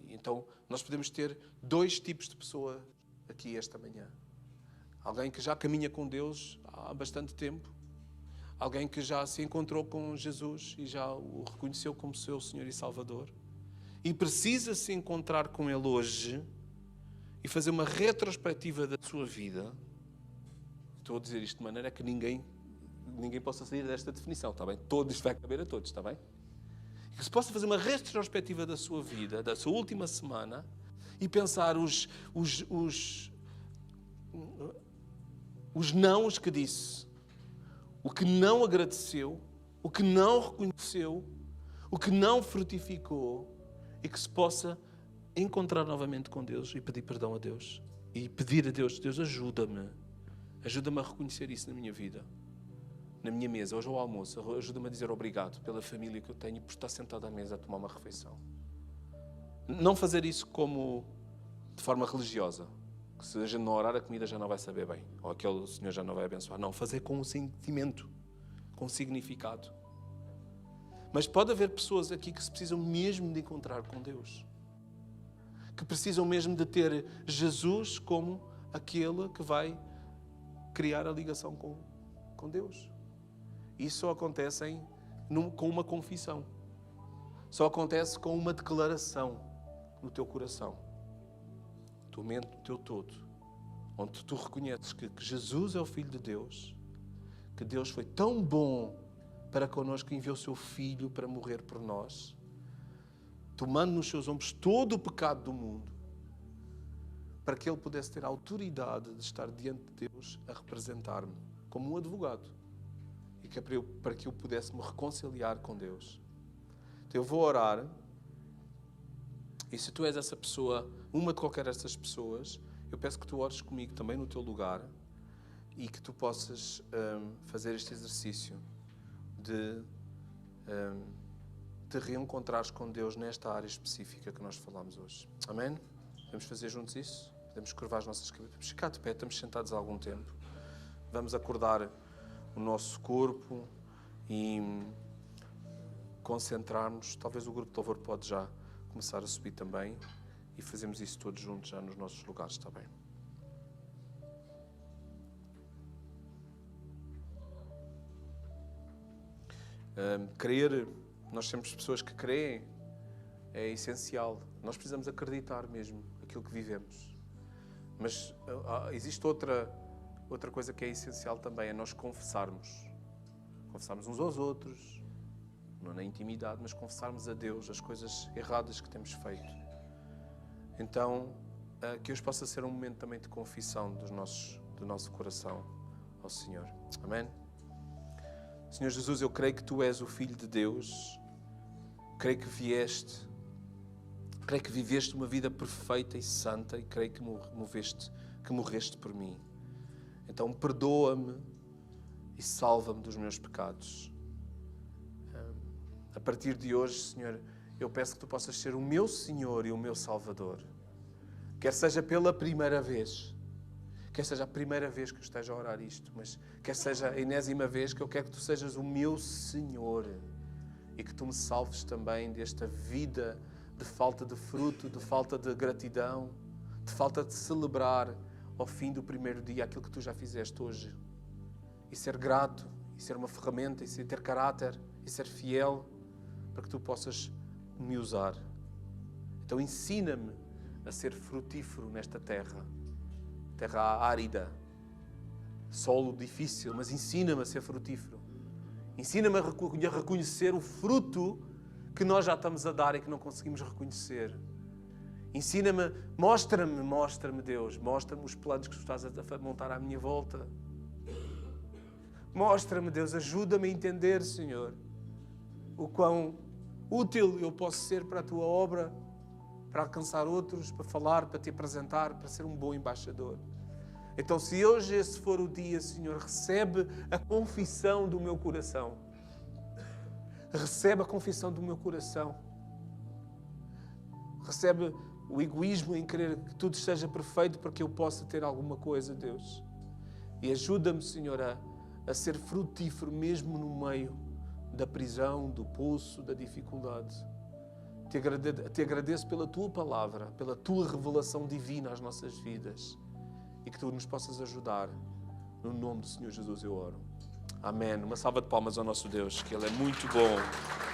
Então, nós podemos ter dois tipos de pessoa aqui esta manhã. Alguém que já caminha com Deus há bastante tempo. Alguém que já se encontrou com Jesus e já o reconheceu como seu Senhor e Salvador. E precisa se encontrar com Ele hoje e fazer uma retrospectiva da sua vida. Estou a dizer isto de maneira que ninguém possa sair desta definição, está bem? Isto vai caber a todos, está bem? E que se possa fazer uma retrospectiva da sua vida, da sua última semana, e pensar os nãos que disse, o que não agradeceu, o que não reconheceu, o que não frutificou, e que se possa encontrar novamente com Deus e pedir perdão a Deus. E pedir a Deus, Deus ajuda-me a reconhecer isso na minha vida, na minha mesa, hoje ao almoço. Ajuda-me a dizer obrigado pela família que eu tenho e por estar sentado à mesa a tomar uma refeição. Não fazer isso como de forma religiosa, que se a gente não orar a comida já não vai saber bem, ou aquele Senhor já não vai abençoar. Não, fazer com um sentimento, com um significado. Mas pode haver pessoas aqui que se precisam mesmo de encontrar com Deus. Que precisam mesmo de ter Jesus como aquele que vai criar a ligação com Deus. Isso só acontece com uma confissão. Só acontece com uma declaração no teu coração. No teu mente, no teu todo. Onde tu reconheces que Jesus é o Filho de Deus. Que Deus foi tão bom para connosco que enviou o seu Filho para morrer por nós, tomando nos seus ombros todo o pecado do mundo, para que Ele pudesse ter a autoridade de estar diante de Deus a representar-me como um advogado e para que eu pudesse me reconciliar com Deus. Então eu vou orar e se tu és essa pessoa, uma de qualquer dessas pessoas, eu peço que tu ores comigo também no teu lugar e que tu possas fazer este exercício de te reencontrares com Deus nesta área específica que nós falamos hoje. Amém? Vamos fazer juntos isso? Podemos curvar as nossas cabeças. Vamos ficar de pé, estamos sentados há algum tempo. Vamos acordar o nosso corpo e concentrarmos. Talvez o grupo de louvor pode já começar a subir também. e fazemos isso todos juntos já nos nossos lugares, está bem? Crer, nós temos pessoas que creem, é essencial. Nós precisamos acreditar mesmo aquilo que vivemos. Mas existe outra coisa que é essencial também, é nós confessarmos. Confessarmos uns aos outros, não na intimidade, mas confessarmos a Deus as coisas erradas que temos feito. Então, que hoje possa ser um momento também de confissão do nosso coração ao Senhor. Amém? Senhor Jesus, eu creio que Tu és o Filho de Deus. Creio que vieste. Creio que viveste uma vida perfeita e santa e creio que morreste por mim. Então perdoa-me e salva-me dos meus pecados. A partir de hoje, Senhor, eu peço que Tu possas ser o meu Senhor e o meu Salvador. Quer seja pela primeira vez, quer seja a primeira vez que eu esteja a orar isto, mas quer seja a enésima vez, que eu quero que Tu sejas o meu Senhor e que Tu me salves também desta vida de falta de fruto, de falta de gratidão, de falta de celebrar ao fim do primeiro dia aquilo que Tu já fizeste hoje. E ser grato, e ser uma ferramenta, e ter caráter, e ser fiel, para que Tu possas me usar. Então ensina-me a ser frutífero nesta terra árida, solo difícil, mas ensina-me a ser frutífero. Ensina-me a reconhecer o fruto que nós já estamos a dar e que não conseguimos reconhecer. Ensina-me, mostra-me, Deus, mostra-me os planos que Tu estás a montar à minha volta. Mostra-me, Deus, ajuda-me a entender, Senhor, o quão útil eu posso ser para a Tua obra, para alcançar outros, para falar, para Te apresentar, para ser um bom embaixador. Então, se hoje esse for o dia, Senhor, recebe a confissão do meu coração. Recebe a confissão do meu coração. Recebe o egoísmo em querer que tudo esteja perfeito para que eu possa ter alguma coisa, Deus. E ajuda-me, Senhor, a ser frutífero mesmo no meio da prisão, do poço, da dificuldade. Te agradeço pela Tua palavra, pela Tua revelação divina às nossas vidas e que Tu nos possas ajudar. No nome do Senhor Jesus eu oro. Amém. Uma salva de palmas ao nosso Deus, que Ele é muito bom.